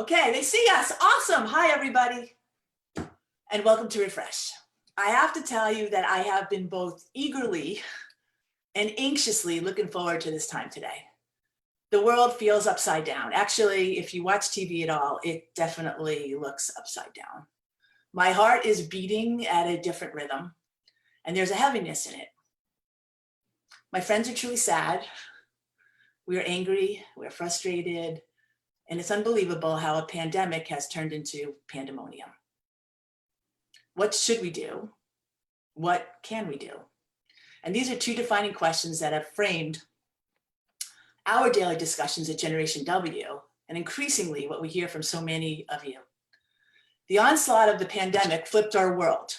Okay, they see us. Awesome. Hi, everybody, and welcome to Refresh. I have to tell you that I have been both eagerly and anxiously looking forward to this time today. The world feels upside down. Actually, if you watch TV at all, it definitely looks upside down. My heart is beating at a different rhythm, and there's a heaviness in it. My friends are truly sad. We're angry, we're frustrated, and it's unbelievable how a pandemic has turned into pandemonium. What should we do? What can we do? And these are two defining questions that have framed our daily discussions at Generation W, and increasingly what we hear from so many of you. The onslaught of the pandemic flipped our world.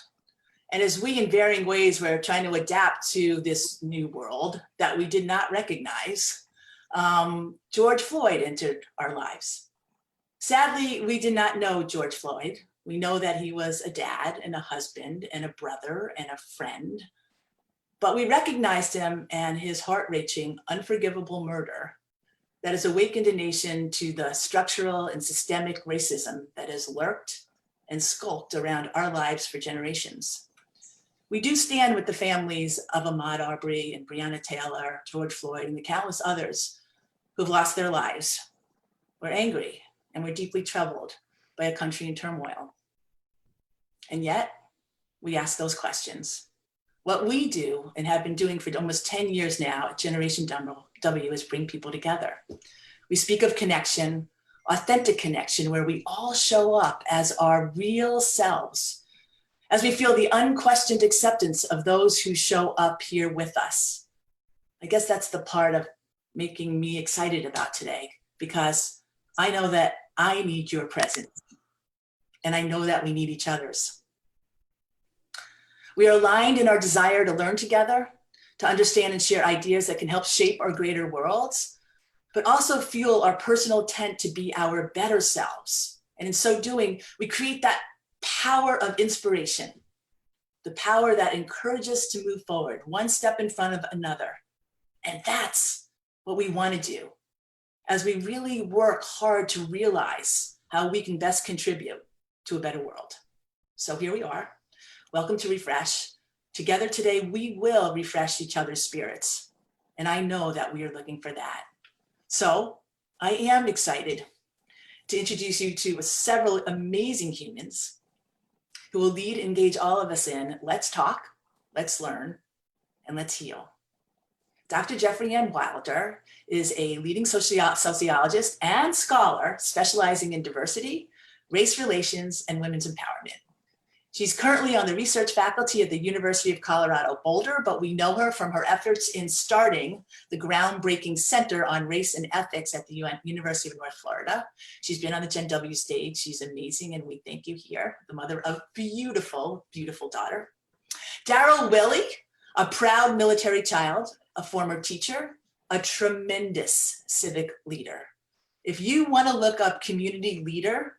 And as we, in varying ways, were trying to adapt to this new world that we did not recognize, George Floyd entered our lives. Sadly, we did not know George Floyd. We know that he was a dad and a husband and a brother and a friend, but we recognized him and his heart-wrenching, unforgivable murder that has awakened a nation to the structural and systemic racism that has lurked and skulked around our lives for generations. We do stand with the families of Ahmaud Arbery and Breonna Taylor, George Floyd, and the countless others who've lost their lives. We're angry and we're deeply troubled by a country in turmoil. And yet, we ask those questions. What we do and have been doing for almost 10 years now at Generation W is bring people together. We speak of connection, authentic connection, where we all show up as our real selves, as we feel the unquestioned acceptance of those who show up here with us. I guess that's the part of making me excited about today, because I know that I need your presence, and I know that we need each other's. We are aligned in our desire to learn together, to understand and share ideas that can help shape our greater worlds, but also fuel our personal intent to be our better selves. And in so doing, we create that power of inspiration, the power that encourages us to move forward, one step in front of another. And that's what we want to do as we really work hard to realize how we can best contribute to a better world. So here we are. Welcome to Refresh. Together today, we will refresh each other's spirits. And I know that we are looking for that. So I am excited to introduce you to several amazing humans who will lead and engage all of us in let's talk, let's learn, and let's heal. Dr. JeffriAnne Wilder is a leading sociologist and scholar specializing in diversity, race relations, and women's empowerment. She's currently on the research faculty at the University of Colorado Boulder, but we know her from her efforts in starting the groundbreaking Center on Race and Ethics at the University of North Florida. She's been on the Gen W stage. She's amazing, and we thank you here, the mother of beautiful, beautiful daughter. Darryl Willie, a proud military child, a former teacher, a tremendous civic leader. If you want to look up community leader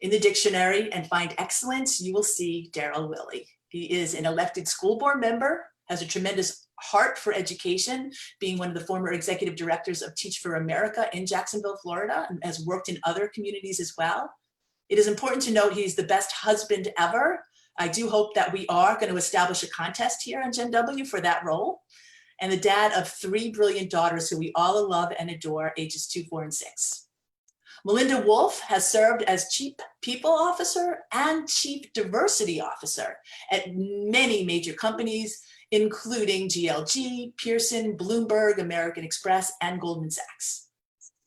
in the dictionary and find excellence, you will see Darryl Willie. He is an elected school board member, has a tremendous heart for education, being one of the former executive directors of Teach for America in Jacksonville, Florida, and has worked in other communities as well. It is important to note he's the best husband ever. I do hope that we are going to establish a contest here on Gen W for that role. And the dad of 3 brilliant daughters who we all love and adore, ages 2, 4, and 6. Melinda Wolfe has served as Chief People Officer and Chief Diversity Officer at many major companies, including GLG, Pearson, Bloomberg, American Express, and Goldman Sachs.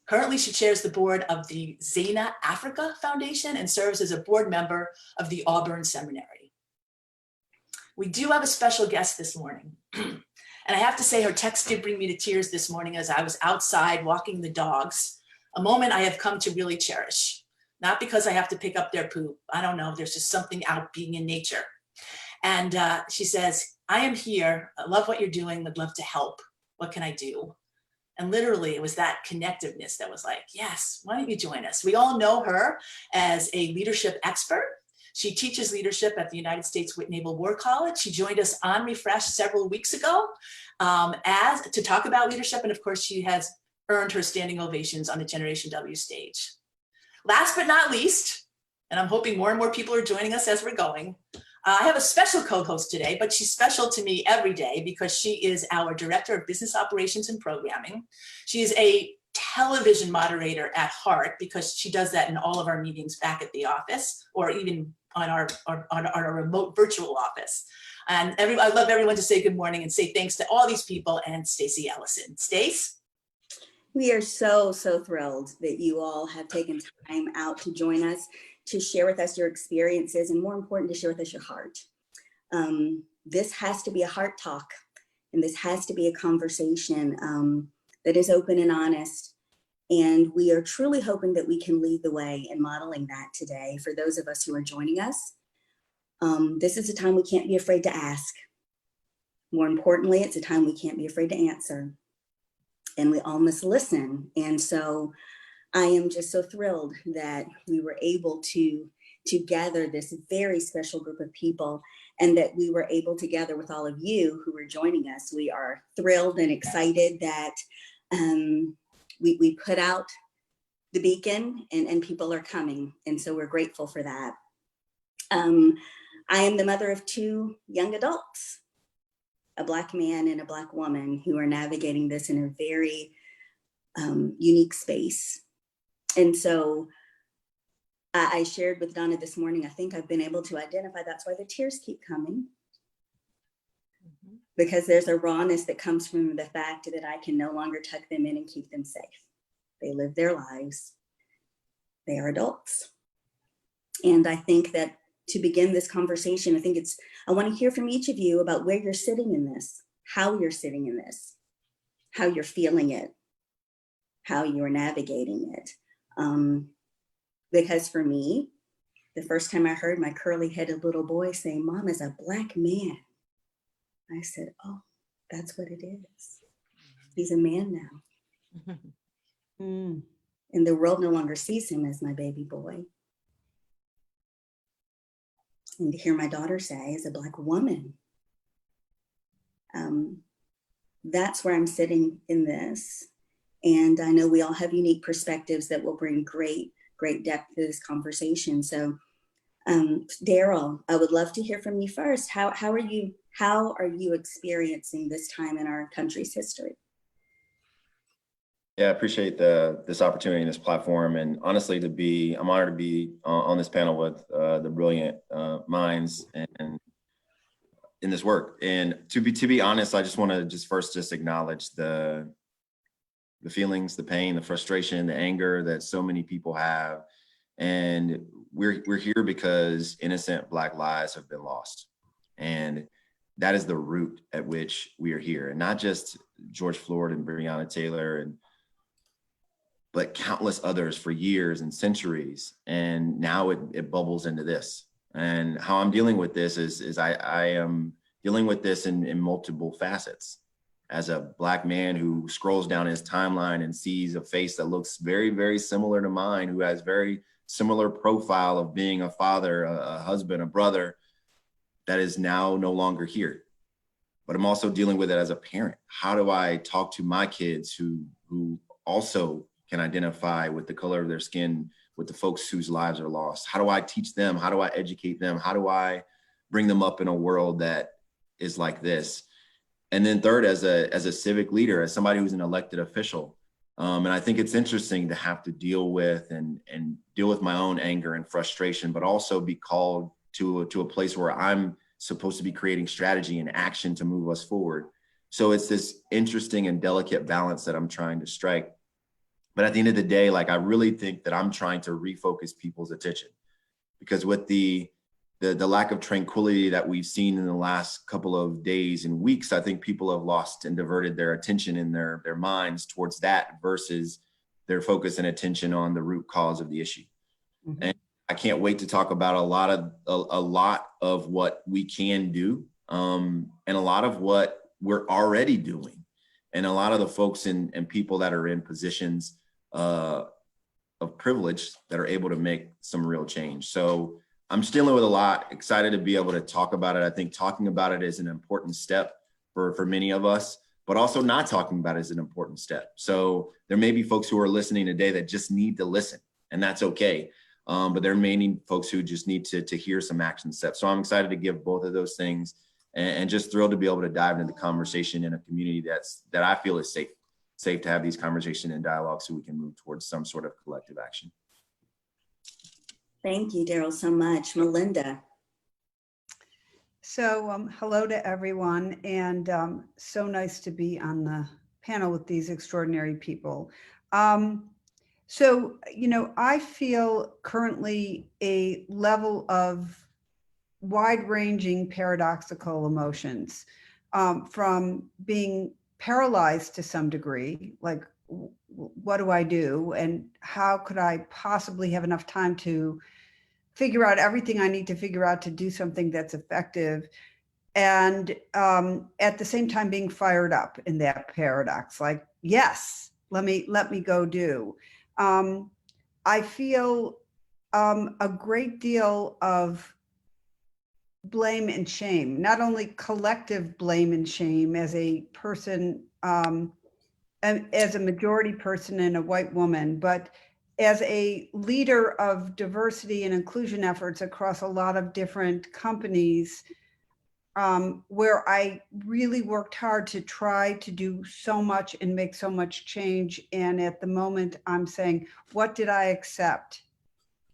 Currently, she chairs the board of the Zena Africa Foundation and serves as a board member of the Auburn Seminary. We do have a special guest this morning. And I have to say her text did bring me to tears this morning as I was outside walking the dogs, a moment I have come to really cherish. Not because I have to pick up their poop. I don't know, there's just something out being in nature. And she says, I am here, I love what you're doing, would love to help. What can I do? And literally it was that connectiveness that was like, yes, why don't you join us? We all know her as a leadership expert. She teaches leadership at the United States Naval War College. She joined us on Refresh several weeks ago to talk about leadership. And of course, she has earned her standing ovations on the Generation W stage. Last but not least, and I'm hoping more and more people are joining us as we're going, I have a special co-host today, but she's special to me every day because she is our Director of Business Operations and Programming. She is a television moderator at heart because she does that in all of our meetings back at the office or even on our remote virtual office. And I love everyone to say good morning and say thanks to all these people and Stacy Ellison. Stace? We are so thrilled that you all have taken time out to join us, to share with us your experiences, and more important, to share with us your heart. This has to be a heart talk, and this has to be a conversation that is open and honest. And we are truly hoping that we can lead the way in modeling that today for those of us who are joining us. This is a time we can't be afraid to ask. More importantly, it's a time we can't be afraid to answer. And we all must listen. And so I am just so thrilled that we were able to gather this very special group of people and that we were able to gather with all of you who are joining us. We are thrilled and excited that we put out the beacon and people are coming. And so we're grateful for that. I am the mother of two young adults, a Black man and a Black woman who are navigating this in a very unique space. And so I shared with Donna this morning, I think I've been able to identify that's why the tears keep coming. Because there's a rawness that comes from the fact that I can no longer tuck them in and keep them safe. They live their lives. They are adults. And I think that to begin this conversation, I want to hear from each of you about where you're sitting in this, how you're sitting in this, how you're feeling it, how you're navigating it. Because for me, the first time I heard my curly-headed little boy say, "Mom is a Black man," I said, "Oh, that's what it is. He's a man now." And the world no longer sees him as my baby boy. And to hear my daughter say, as a Black woman, that's where I'm sitting in this. And I know we all have unique perspectives that will bring great depth to this conversation. So Darryl, I would love to hear from you first. How are you experiencing this time in our country's history? Yeah, I appreciate this opportunity and this platform, and honestly, I'm honored to be on this panel with the brilliant minds and in this work. And to be honest, I just want to first acknowledge the feelings, the pain, the frustration, the anger that so many people have, and we're here because innocent Black lives have been lost, and that is the root at which we are here, and not just George Floyd and Breonna Taylor but countless others for years and centuries. And now it bubbles into this. And how I'm dealing with this is I am dealing with this in multiple facets. As a Black man who scrolls down his timeline and sees a face that looks very, very similar to mine, who has very similar profile of being a father, a husband, a brother, that is now no longer here. But I'm also dealing with it as a parent. How do I talk to my kids who also can identify with the color of their skin, with the folks whose lives are lost? How do I teach them? How do I educate them? How do I bring them up in a world that is like this? And then third, as a civic leader, as somebody who's an elected official, and I think it's interesting to have to deal with and deal with my own anger and frustration, but also be called to a place where I'm supposed to be creating strategy and action to move us forward. So it's this interesting and delicate balance that I'm trying to strike. But at the end of the day, I really think that I'm trying to refocus people's attention, because with the lack of tranquility that we've seen in the last couple of days and weeks, I think people have lost and diverted their attention in their minds towards that versus their focus and attention on the root cause of the issue. Mm-hmm. And I can't wait to talk about a lot of what we can do, and a lot of what we're already doing, and a lot of the folks and people that are in positions of privilege that are able to make some real change. So I'm just dealing with a lot, excited to be able to talk about it. I think talking about it is an important step for many of us, but also not talking about it is an important step. So there may be folks who are listening today that just need to listen and that's okay. But there are many folks who just need to hear some action steps. So I'm excited to give both of those things, and just thrilled to be able to dive into the conversation in a community that I feel is safe to have these conversations and dialogue, so we can move towards some sort of collective action. Thank you, Darryl, so much. Melinda. So hello to everyone, and so nice to be on the panel with these extraordinary people. So, I feel currently a level of wide-ranging paradoxical emotions, from being paralyzed to some degree, like, what do I do? And how could I possibly have enough time to figure out everything I need to figure out to do something that's effective? And at the same time being fired up in that paradox, like, yes, let me go do. I feel a great deal of blame and shame, not only collective blame and shame as a person, and as a majority person and a white woman, but as a leader of diversity and inclusion efforts across a lot of different companies, where I really worked hard to try to do so much and make so much change. And at the moment I'm saying, what did I accept?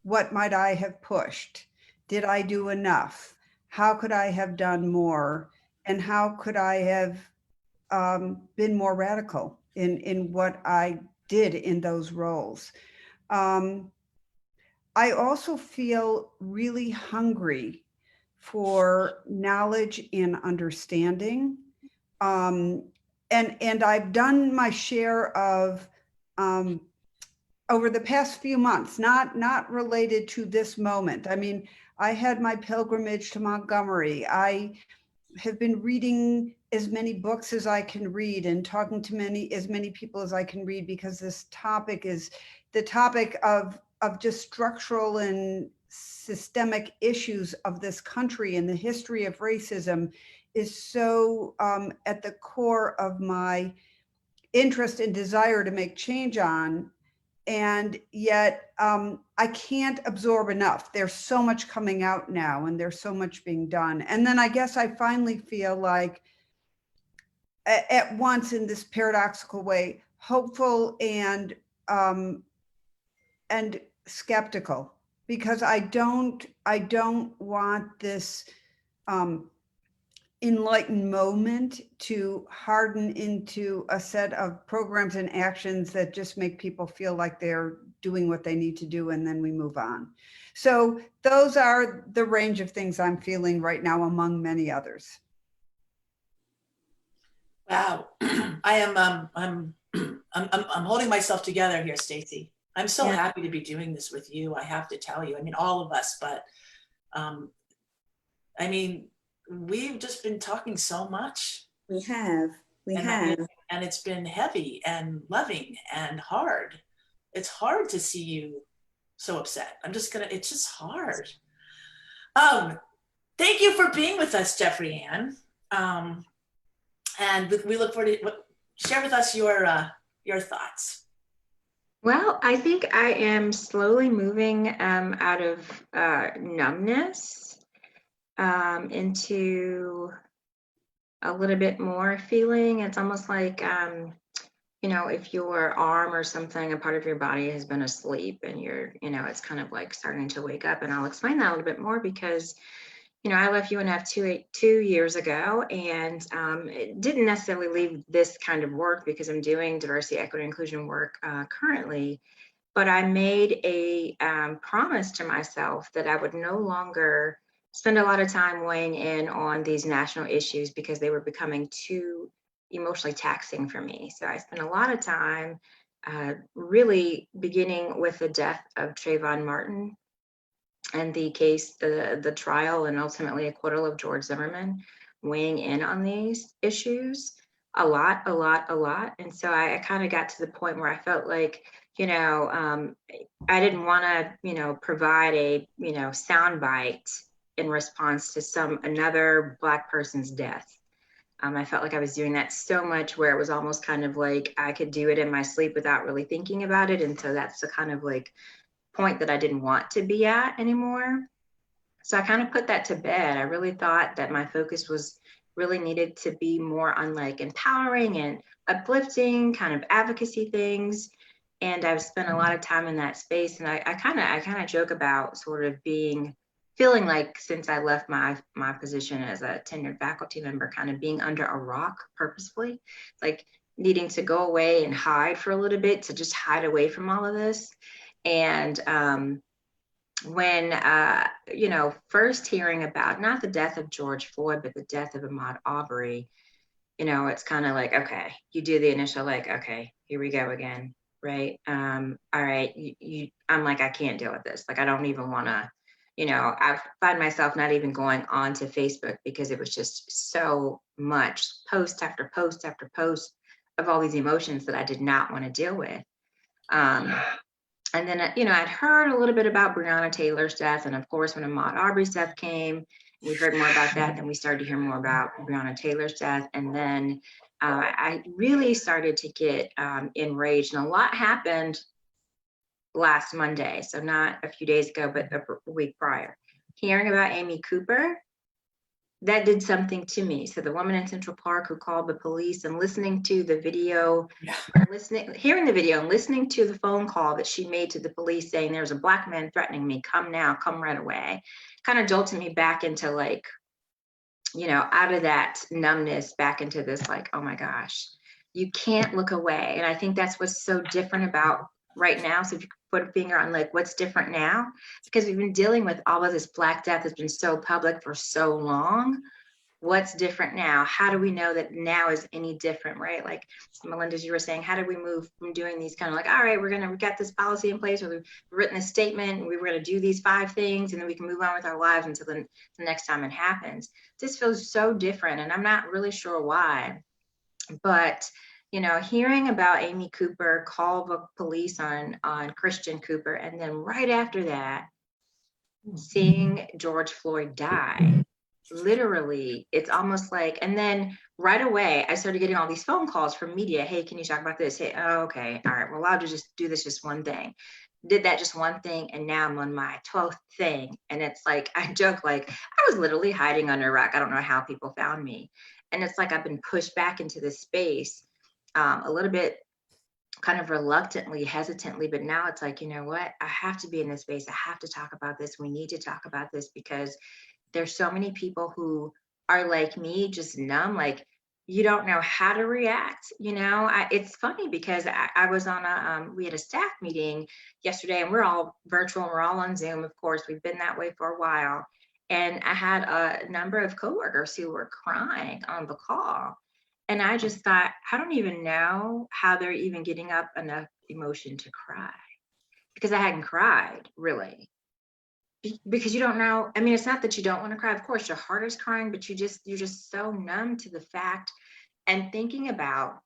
What might I have pushed? Did I do enough? How could I have done more? And how could I have been more radical in what I did in those roles? I also feel really hungry for knowledge and understanding. And I've done my share of, over the past few months, not related to this moment. I mean, I had my pilgrimage to Montgomery. I have been reading as many books as I can read and talking to as many people as I can read, because this topic is the topic of just structural and systemic issues of this country, and the history of racism is so at the core of my interest and desire to make change on. And yet I can't absorb enough. There's so much coming out now, and there's so much being done. And then I guess I finally feel like, at once, in this paradoxical way, hopeful and skeptical, because I don't want this enlightened moment to harden into a set of programs and actions that just make people feel like they're doing what they need to do, and then we move on. So those are the range of things I'm feeling right now, among many others. Wow, I'm holding myself together here, Stacy. I'm so happy to be doing this with you. I have to tell you, I mean, all of us, but I mean, we've just been talking so much. We have. And it's been heavy and loving and hard. It's hard to see you so upset. It's just hard. Thank you for being with us, JeffriAnne. And we look forward to share with us your thoughts. Well, I think I am slowly moving out of numbness into a little bit more feeling. It's almost like, if your arm or something, a part of your body has been asleep, and you're, it's kind of like starting to wake up. And I'll explain that a little bit more, because I left UNF 2 years ago, and it didn't necessarily leave this kind of work, because I'm doing diversity, equity, inclusion work currently. But I made a promise to myself that I would no longer spend a lot of time weighing in on these national issues, because they were becoming too emotionally taxing for me. So I spent a lot of time really beginning with the death of Trayvon Martin and the case, the trial, and ultimately acquittal of George Zimmerman, weighing in on these issues a lot. And so I kind of got to the point where I felt like, I didn't want to, provide a, soundbite in response to another Black person's death. I felt like I was doing that so much, where it was almost kind of like I could do it in my sleep without really thinking about it. And so that's the kind of like point that I didn't want to be at anymore. So I kind of put that to bed. I really thought that my focus was really needed to be more on like empowering and uplifting kind of advocacy things. And I've spent a lot of time in that space. And I kind of joke about sort of feeling like since I left my position as a tenured faculty member, kind of being under a rock purposefully, like needing to go away and hide for a little bit, to just hide away from all of this. And when, first hearing about not the death of George Floyd, but the death of Ahmaud Arbery, it's kind of like, okay, you do the initial, like, okay, here we go again, right? All right, I'm like, I can't deal with this. Like, I don't even want to, I find myself not even going on to Facebook because it was just so much post after post after post of all these emotions that I did not want to deal with. And then, I'd heard a little bit about Breonna Taylor's death. And of course, when Ahmaud Arbery's death came, we heard more about that. Then we started to hear more about Breonna Taylor's death. And then I really started to get enraged. And a lot happened last Monday. So not a few days ago, but a week prior. Hearing about Amy Cooper, that did something to me. So the woman in Central Park who called the police, and listening to the video, hearing the video and listening to the phone call that she made to the police saying there's a Black man threatening me, come now, come right away, kind of jolted me back into like, out of that numbness back into this like, oh my gosh, you can't look away. And I think that's what's so different about right now. So if you could put a finger on like what's different now, because we've been dealing with all of this Black death that's been so public for so long. What's different now? How do we know that now is any different, right? Like Melinda, as you were saying, how do we move from doing these kind of like, all right, we got this policy in place, or we've written a statement and we were going to do these 5 things and then we can move on with our lives until the next time it happens. This feels so different and I'm not really sure why, but hearing about Amy Cooper call the police on Christian Cooper, and then right after that, seeing George Floyd die, literally, it's almost like, and then right away, I started getting all these phone calls from media. Hey, can you talk about this? Hey, oh, okay, all right, we're allowed to just do this just one thing. Did that just one thing, and now I'm on my 12th thing. And it's like, I joke, like, I was literally hiding under a rock. I don't know how people found me. And it's like I've been pushed back into this space a little bit kind of reluctantly, hesitantly, but now it's like, you know what? I have to be in this space. I have to talk about this. We need to talk about this because there's so many people who are like me, just numb, like you don't know how to react. It's funny because I was on we had a staff meeting yesterday and we're all virtual and we're all on Zoom. Of course, we've been that way for a while. And I had a number of coworkers who were crying on the call. And I just thought, I don't even know how they're even getting up enough emotion to cry, because I hadn't cried really. Because you don't know. I mean, it's not that you don't want to cry. Of course, your heart is crying, but you're just so numb to the fact and thinking about,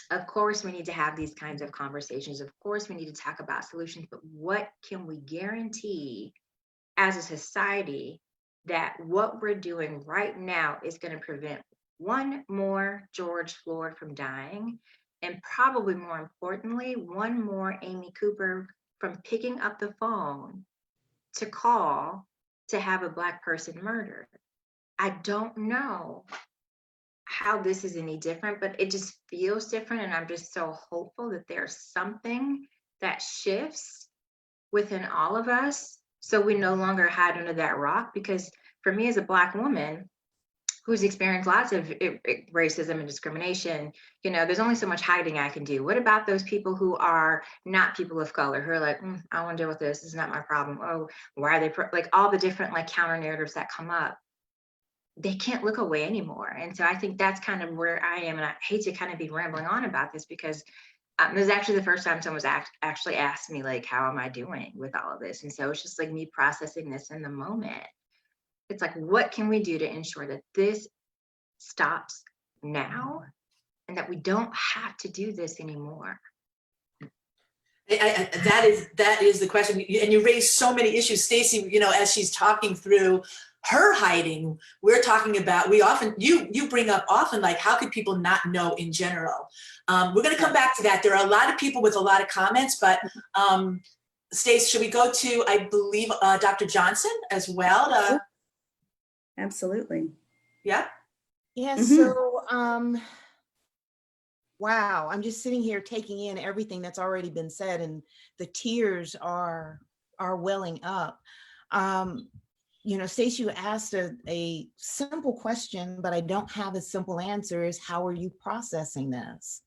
of course, we need to have these kinds of conversations. Of course, we need to talk about solutions, but what can we guarantee as a society that what we're doing right now is going to prevent one more George Floyd from dying, and probably more importantly, one more Amy Cooper from picking up the phone to call to have a Black person murdered? I don't know how this is any different, but it just feels different. And I'm just so hopeful that there's something that shifts within all of us so we no longer hide under that rock. Because for me as a Black woman who's experienced lots of racism and discrimination, there's only so much hiding I can do. What about those people who are not people of color, who are like, I don't want to deal with this. This is not my problem. Oh, why are they like all the different like counter narratives that come up? They can't look away anymore. And so I think that's kind of where I am. And I hate to kind of be rambling on about this because it was actually the first time someone's actually asked me, like, how am I doing with all of this? And so it's just like me processing this in the moment. It's like, what can we do to ensure that this stops now and that we don't have to do this anymore? That is the question. And you raised so many issues, Stacy, as she's talking through her hiding, we're talking about, you bring up often, like, how could people not know in general? We're going to come back to that. There are a lot of people with a lot of comments, but Stace, should we go to, I believe, Dr. Johnson as well? Absolutely. Yeah. Yeah, Mhm. so wow, I'm just sitting here taking in everything that's already been said, and the tears are welling up. You know, Stacey, you asked a simple question, but I don't have a simple answer, is how are you processing this?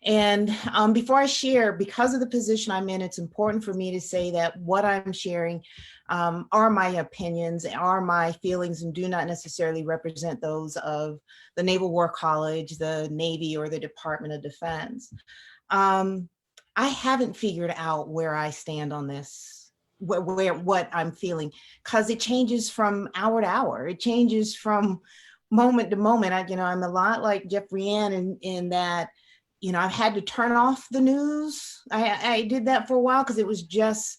And before I share, because of the position I'm in, it's important for me to say that what I'm sharing are my opinions, are my feelings, and do not necessarily represent those of the Naval War College, the Navy, or the Department of Defense. I haven't figured out where I stand on this, what I'm feeling, because it changes from hour to hour. It changes from moment to moment. I'm a lot like JeffriAnne in that, I've had to turn off the news. I did that for a while because it was just,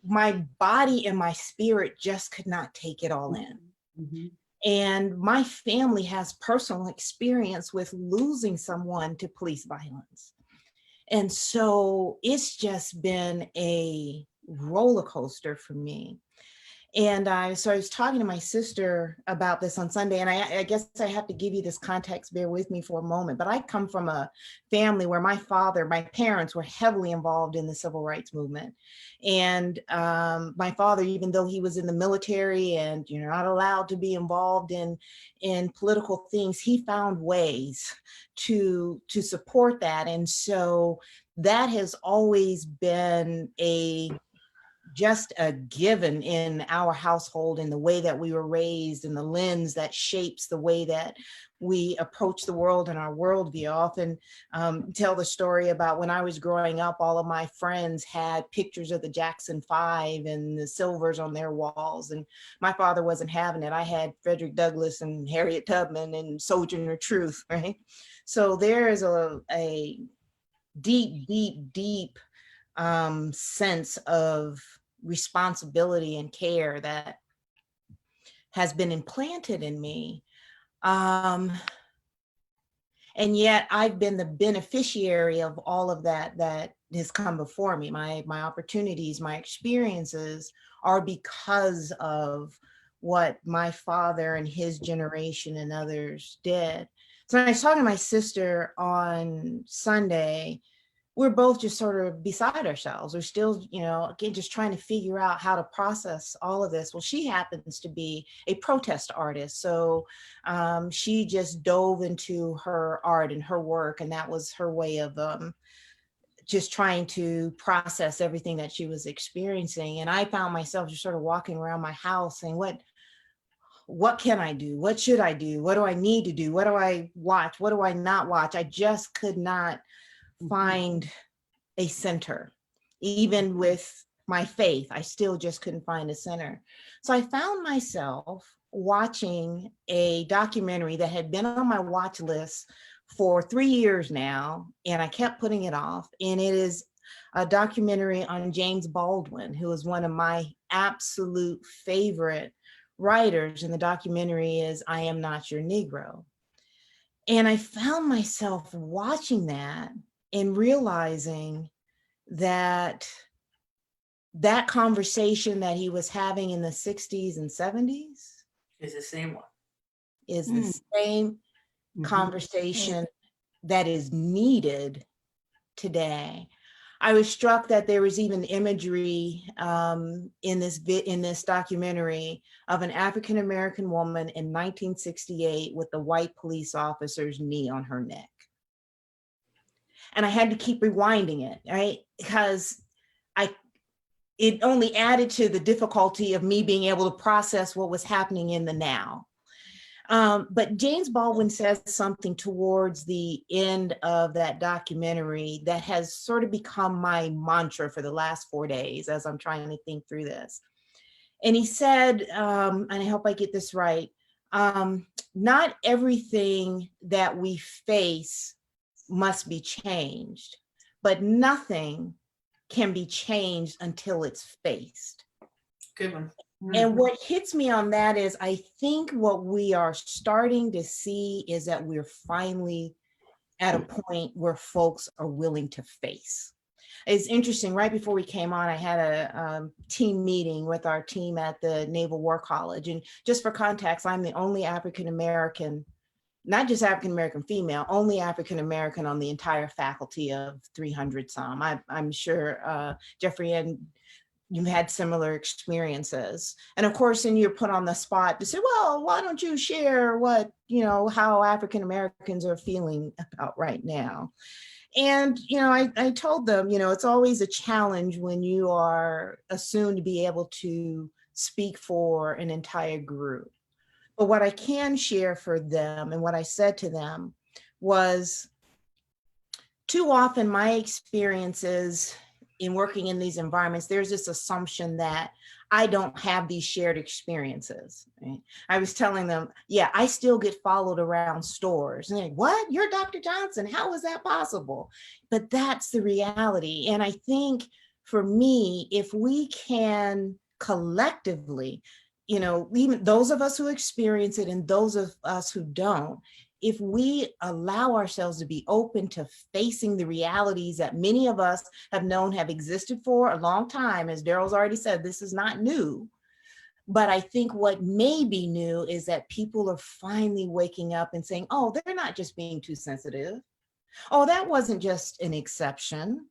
my body and my spirit just could not take it all in. Mhm. And my family has personal experience with losing someone to police violence. And so it's just been a roller coaster for me. And so I was talking to my sister about this on Sunday, and I guess I have to give you this context, bear with me for a moment, but I come from a family where my parents were heavily involved in the civil rights movement. And my father, even though he was in the military and you're not allowed to be involved in political things, he found ways to support that. And so that has always been just a given in our household, in the way that we were raised, and the lens that shapes the way that we approach the world and our worldview. I often tell the story about when I was growing up, all of my friends had pictures of the Jackson 5 and the Silvers on their walls, and my father wasn't having it. I had Frederick Douglass and Harriet Tubman and Sojourner Truth, right? So there is a deep sense of responsibility and care that has been implanted in me. And yet I've been the beneficiary of all of that has come before me. My opportunities, my experiences are because of what my father and his generation and others did. So when I was talking to my sister on Sunday, we're both just sort of beside ourselves. We're still, again, just trying to figure out how to process all of this. Well, she happens to be a protest artist. So she just dove into her art and her work. And that was her way of just trying to process everything that she was experiencing. And I found myself just sort of walking around my house saying, what can I do? What should I do? What do I need to do? What do I watch? What do I not watch? I just could not find a center. Even with my faith, I still just couldn't find a center. So I found myself watching a documentary that had been on my watch list for 3 years now, and I kept putting it off. And it is a documentary on James Baldwin, who is one of my absolute favorite writers. And the documentary is I Am Not Your Negro. And I found myself watching that and realizing that conversation that he was having in the 60s and 70s Is the same one. is the same conversation that is needed today. I was struck that there was even imagery in this documentary of an African-American woman in 1968 with the white police officer's knee on her neck. And I had to keep rewinding it, right? Because it only added to the difficulty of me being able to process what was happening in the now. But James Baldwin says something towards the end of that documentary that has sort of become my mantra for the last 4 days as I'm trying to think through this. And he said, and I hope I get this right, not everything that we face must be changed, but nothing can be changed until it's faced. Good one. And what hits me on that is I think what we are starting to see is that we're finally at a point where folks are willing to face. it's interesting. Right before we came on, I had a team meeting with our team at the Naval War College. And just for context, I'm the only African-American, not just African-American female, only African-American on the entire faculty of 300 some. I'm sure, JeffriAnne, you've had similar experiences. And of course, then you're put on the spot to say, well, why don't you share what, how African-Americans are feeling about right now? And, I told them, it's always a challenge when you are assumed to be able to speak for an entire group. But what I can share for them and what I said to them was, too often my experiences in working in these environments, there's this assumption that I don't have these shared experiences. Right? I was telling them, yeah, I still get followed around stores. And they're like, what? You're Dr. Johnson? How is that possible? But that's the reality. And I think for me, if we can collectively, even those of us who experience it and those of us who don't, if we allow ourselves to be open to facing the realities that many of us have known have existed for a long time, as Darryl's already said, this is not new. But I think what may be new is that people are finally waking up and saying, oh, they're not just being too sensitive. Oh, that wasn't just an exception.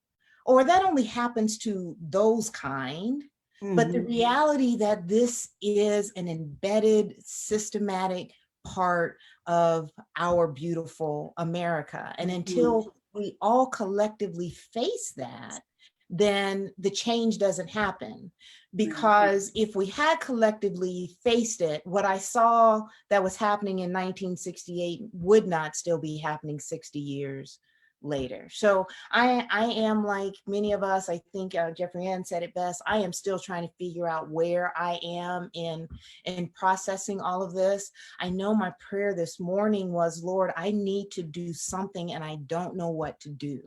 Or that only happens to those kind. But the reality that this is an embedded, systematic part of our beautiful America. And until we all collectively face that, then the change doesn't happen. Because if we had collectively faced it, what I saw that was happening in 1968 would not still be happening 60 years later. So I am like many of us, I think JeffriAnne said it best, I am still trying to figure out where I am in processing all of this. I know my prayer this morning was, Lord, I need to do something and I don't know what to do.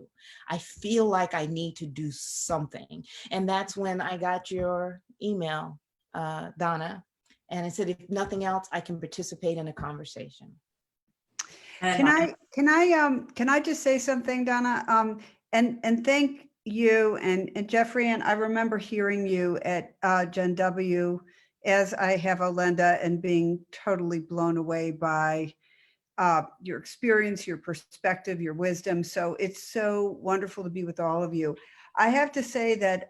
I feel like I need to do something. And that's when I got your email, Donna, and I said, if nothing else, I can participate in a conversation. Can I just say something, Donna? And thank you and JeffriAnne. I remember hearing you at Gen W, as I have Olenda, and being totally blown away by your experience, your perspective, your wisdom. So it's so wonderful to be with all of you. I have to say that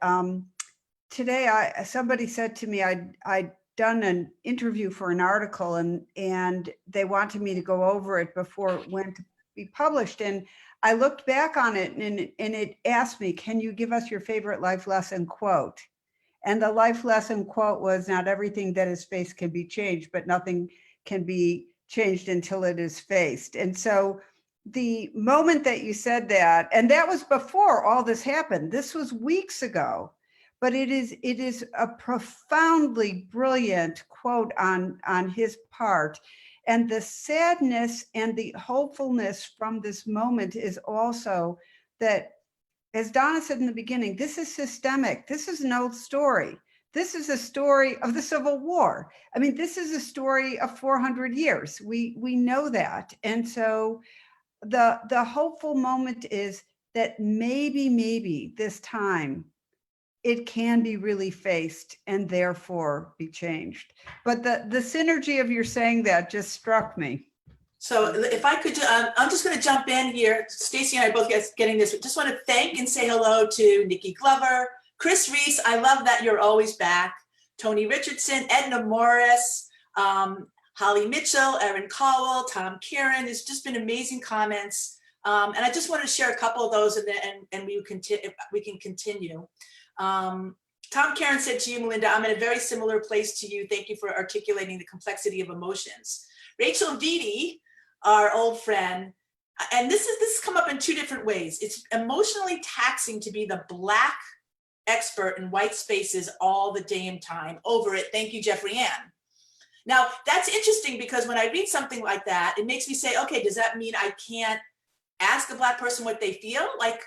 today, somebody said to me, I'd done an interview for an article and they wanted me to go over it before it went to be published. And I looked back on it and it asked me, can you give us your favorite life lesson quote? And the life lesson quote was, not everything that is faced can be changed, but nothing can be changed until it is faced. And so the moment that you said that, and that was before all this happened, this was weeks ago, but it is a profoundly brilliant quote on his part. And the sadness and the hopefulness from this moment is also that, as Donna said in the beginning, this is systemic. This is an old story. This is a story of the Civil War. I mean, this is a story of 400 years. We know that. And so the hopeful moment is that maybe this time it can be really faced and therefore be changed. But the synergy of your saying that just struck me. So if I could, I'm just going to jump in here. Stacy and I both getting this. Just want to thank and say hello to Nikki Glover, Chris Reese. I love that you're always back. Tony Richardson, Edna Morris, Holly Mitchell, Erin Cowell, Tom Kieran. There's just been amazing comments. And I just want to share a couple of those and we can continue. Tom Karen said to you, Melinda, I'm in a very similar place to you. Thank you for articulating the complexity of emotions. Rachel Vitti, our old friend, and this has come up in two different ways. It's emotionally taxing to be the Black expert in white spaces all the damn time. Over it. Thank you, JeffriAnne. Now, that's interesting because when I read something like that, it makes me say, okay, does that mean I can't ask a Black person what they feel? Like,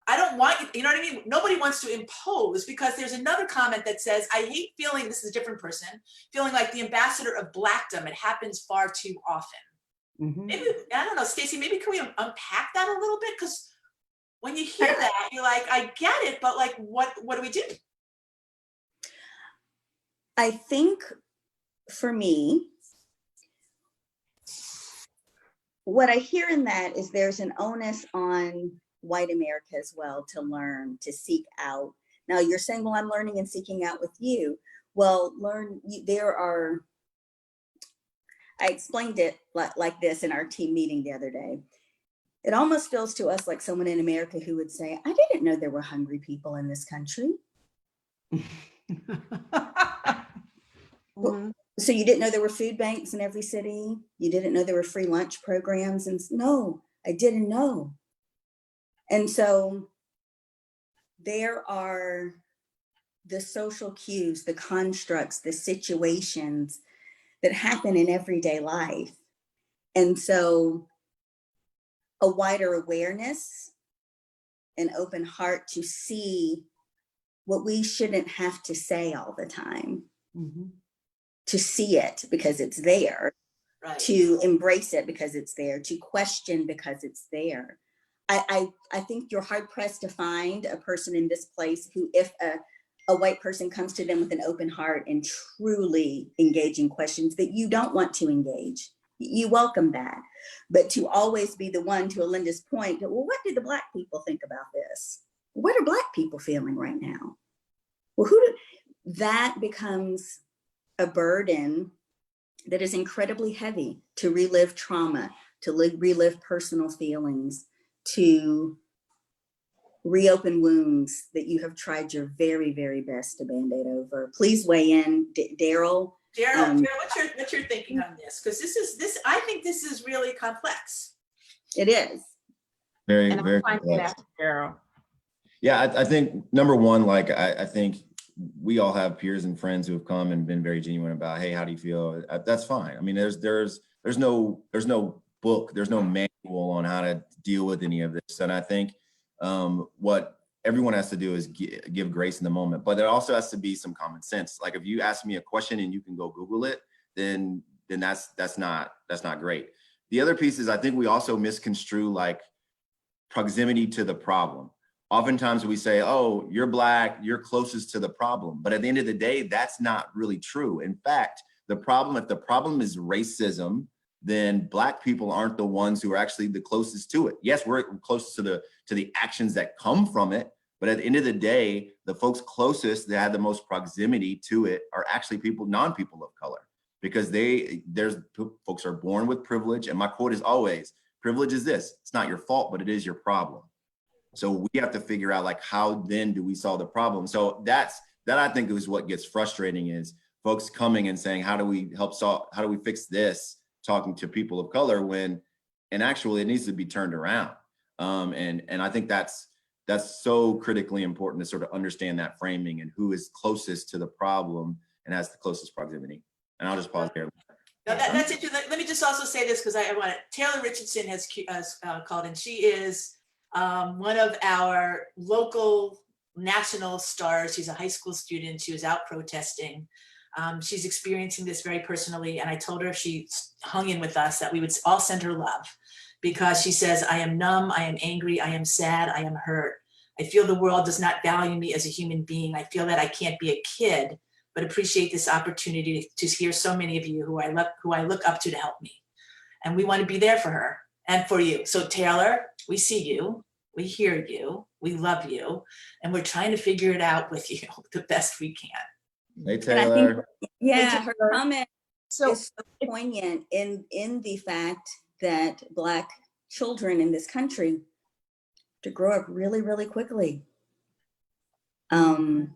I don't want you know what I mean? Nobody wants to impose, because there's another comment that says, I hate feeling, this is a different person, feeling like the ambassador of Blackdom. It happens far too often. Maybe, I don't know, Stacy, maybe can we unpack that a little bit? Because when you hear that, you're like, I get it, but like, what do we do? I think for me, what I hear in that is there's an onus on white America as well to learn, to seek out. Now you're saying, well, I'm learning and seeking out with you. Well, I explained it like this in our team meeting the other day. It almost feels to us like someone in America who would say, I didn't know there were hungry people in this country. Mhm. So you didn't know there were food banks in every city? You didn't know there were free lunch programs? And no, I didn't know. And so there are the social cues, the constructs, the situations that happen in everyday life. And so a wider awareness, an open heart to see what we shouldn't have to say all the time, to see it because it's there, Right. to embrace it because it's there, to question because it's there. I think you're hard pressed to find a person in this place who, if a white person comes to them with an open heart and truly engaging questions that you don't want to engage, you welcome that. But to always be the one, to Olenda's point, well, what do the Black people think about this? What are Black people feeling right now? Well, that becomes a burden that is incredibly heavy, to relive trauma, to relive personal feelings, to reopen wounds that you have tried your very, very best to Band-Aid over. Please weigh in, Darryl. Darryl, what's your thinking on this? Because I think this is really complex. It is. Very, And very I'm finding complex. that, Darryl. Yeah, I think number one, like I think we all have peers and friends who have come and been very genuine about, hey, how do you feel? That's fine. I mean, there's no book, there's no manual on how to deal with any of this. And I think what everyone has to do is give grace in the moment, but there also has to be some common sense. Like if you ask me a question and you can go Google it, then that's not great. The other piece is I think we also misconstrue like proximity to the problem. Oftentimes we say, oh, you're Black, you're closest to the problem. But at the end of the day, that's not really true. In fact, if the problem is racism, then Black people aren't the ones who are actually the closest to it. Yes, we're closest to the actions that come from it. But at the end of the day, the folks closest that have the most proximity to it are actually non-people of color, because folks are born with privilege. And my quote is always, privilege is this, it's not your fault, but it is your problem. So we have to figure out like, how then do we solve the problem? So that I think is what gets frustrating, is folks coming and saying, how do we fix this, talking to people of color, when, and actually it needs to be turned around. And I think that's so critically important to sort of understand that framing and who is closest to the problem and has the closest proximity. And I'll just pause there. No, that's it. Let me just also say this, because I want it. Taylor Richardson has called, and she is one of our local national stars. She's a high school student. She was out protesting. She's experiencing this very personally. And I told her if she hung in with us that we would all send her love, because she says, I am numb, I am angry, I am sad, I am hurt. I feel the world does not value me as a human being. I feel that I can't be a kid, but appreciate this opportunity to hear so many of you who I look up to help me. And we want to be there for her and for you. So Taylor, we see you, we hear you, we love you, and we're trying to figure it out with you the best we can. Hey, Taylor. Her comment is so poignant in the fact that Black children in this country to grow up really, really quickly in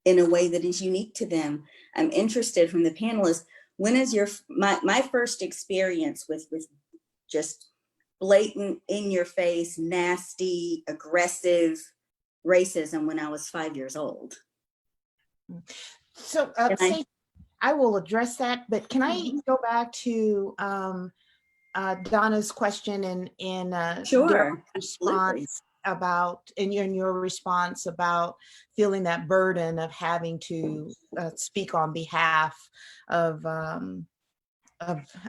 a way that is unique to them. I'm interested from the panelists, when is my first experience with just blatant, in your face, nasty, aggressive racism when I was 5 years old? So I will address that, but can I go back to Donna's question and Sure, response about, in your response about feeling that burden of having to speak on behalf of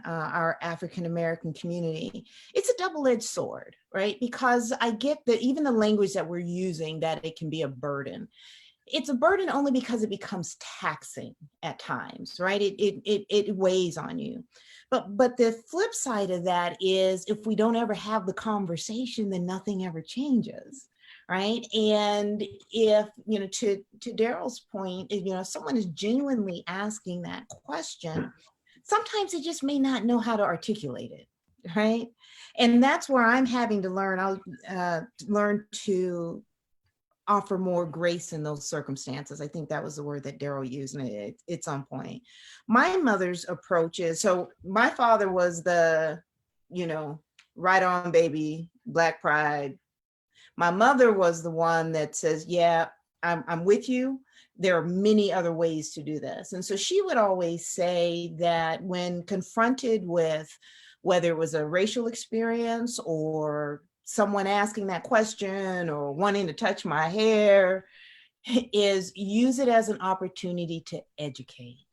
our African American community, it's a double-edged sword, right? Because I get that even the language that we're using, that it can be a burden. It's a burden only because it becomes taxing at times, right? It weighs on you. But the flip side of that is, if we don't ever have the conversation, then nothing ever changes, right? And if, to Darryl's point, if someone is genuinely asking that question, sometimes they just may not know how to articulate it, right? And that's where I'm having to learn. I'll learn to offer more grace in those circumstances. I think that was the word that Darryl used, and it's on point. My mother's approach is, so my father was the, right on, baby, Black pride. My mother was the one that says, yeah, I'm with you. There are many other ways to do this. And so she would always say that when confronted with whether it was a racial experience or someone asking that question or wanting to touch my hair, is use it as an opportunity to educate.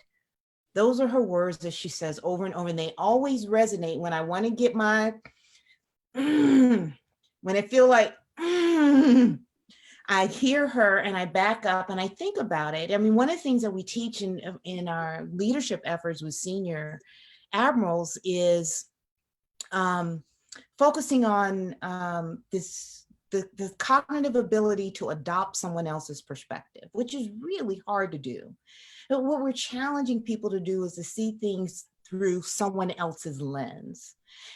Those are her words that she says over and over, and they always resonate when I want to get my, when I feel like, I hear her and I back up and I think about it. I mean, one of the things that we teach in our leadership efforts with senior admirals is focusing on the cognitive ability to adopt someone else's perspective, which is really hard to do. But what we're challenging people to do is to see things through someone else's lens.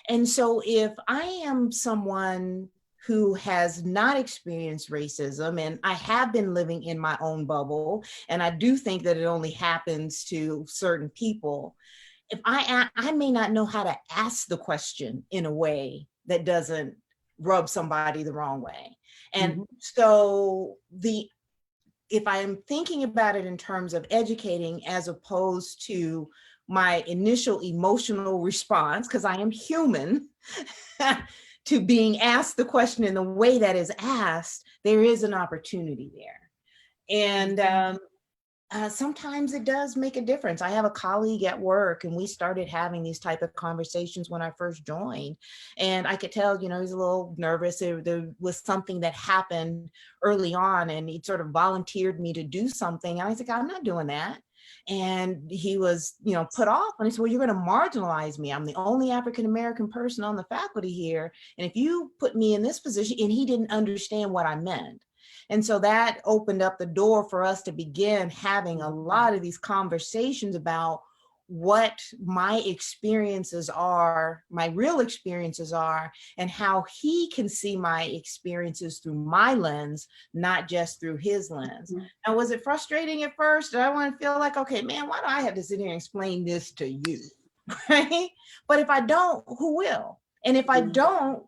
And so if I am someone who has not experienced racism, and I have been living in my own bubble, and I do think that it only happens to certain people, if I may not know how to ask the question in a way that doesn't rub somebody the wrong way. And so if I'm thinking about it in terms of educating as opposed to my initial emotional response, because I am human, to being asked the question in the way that is asked, there is an opportunity there. And sometimes it does make a difference. I have a colleague at work, and we started having these type of conversations when I first joined. And I could tell, he's a little nervous. There was something that happened early on, and he sort of volunteered me to do something. And I was like, I'm not doing that. And he was, put off. And he said, well, you're going to marginalize me. I'm the only African-American person on the faculty here. And if you put me in this position, and he didn't understand what I meant. And so that opened up the door for us to begin having a lot of these conversations about what my experiences are, my real experiences are, and how he can see my experiences through my lens, not just through his lens. Now, was it frustrating at first? Did I want to feel like, okay, man, why do I have to sit here and explain this to you, right? But if I don't, who will? And if I don't,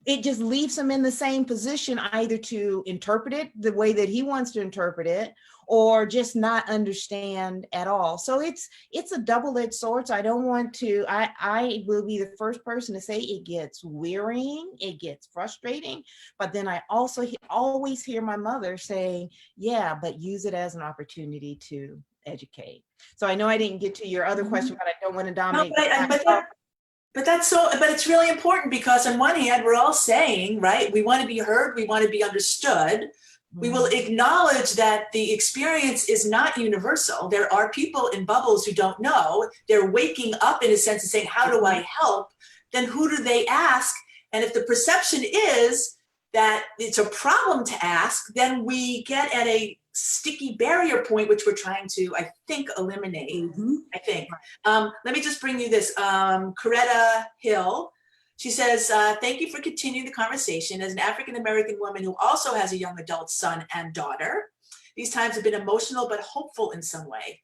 it just leaves him in the same position, either to interpret it the way that he wants to interpret it, or just not understand at all. So it's a double-edged sword. So I don't want to, I will be the first person to say it gets wearying, it gets frustrating, but then I also always hear my mother saying, yeah, but use it as an opportunity to educate. So I know I didn't get to your other question, but I don't want to dominate. But it's really important, because on one hand, we're all saying, right, we want to be heard, we want to be understood. We will acknowledge that the experience is not universal. There are people in bubbles who don't know. They're waking up in a sense and saying, how do I help? Then who do they ask? And if the perception is that it's a problem to ask, then we get at a sticky barrier point, which we're trying to, I think, eliminate. I think. Let me just bring you this. Coretta Hill. She says, thank you for continuing the conversation. As an African-American woman who also has a young adult son and daughter, these times have been emotional but hopeful in some way.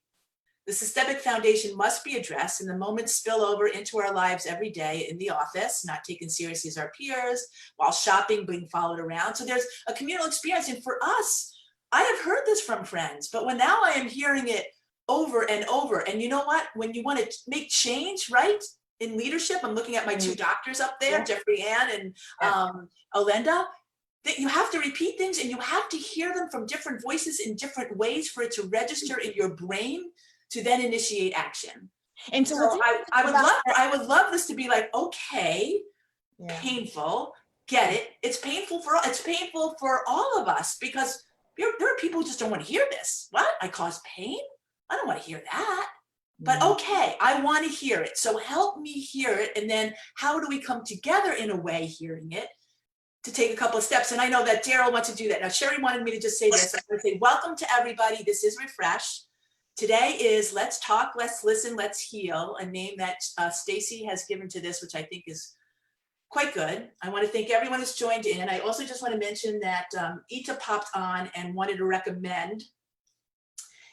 The systemic foundation must be addressed, and the moments spill over into our lives every day in the office, not taken seriously as our peers, while shopping, being followed around. So there's a communal experience. And for us, I have heard this from friends, but when now I am hearing it over and over, and you know what, when you want to make change, right, in leadership, I'm looking at my two doctors up there, JeffriAnne and Olenda, that you have to repeat things and you have to hear them from different voices in different ways for it to register in your brain to then initiate action. And so what's I would love this to be like, okay, yeah. painful, get it. It's painful for all of us, because there are people who just don't want to hear this. What? I cause pain? I don't want to hear that. But okay, I want to hear it. So help me hear it. And then how do we come together in a way hearing it to take a couple of steps? And I know that Darryl wants to do that. Now, Sherry wanted me to just say this. I'm going to say, welcome to everybody. This is Refresh. Today is Let's Talk, Let's Listen, Let's Heal, a name that Stacy has given to this, which I think is quite good. I want to thank everyone who's joined in. I also just want to mention that Ita popped on and wanted to recommend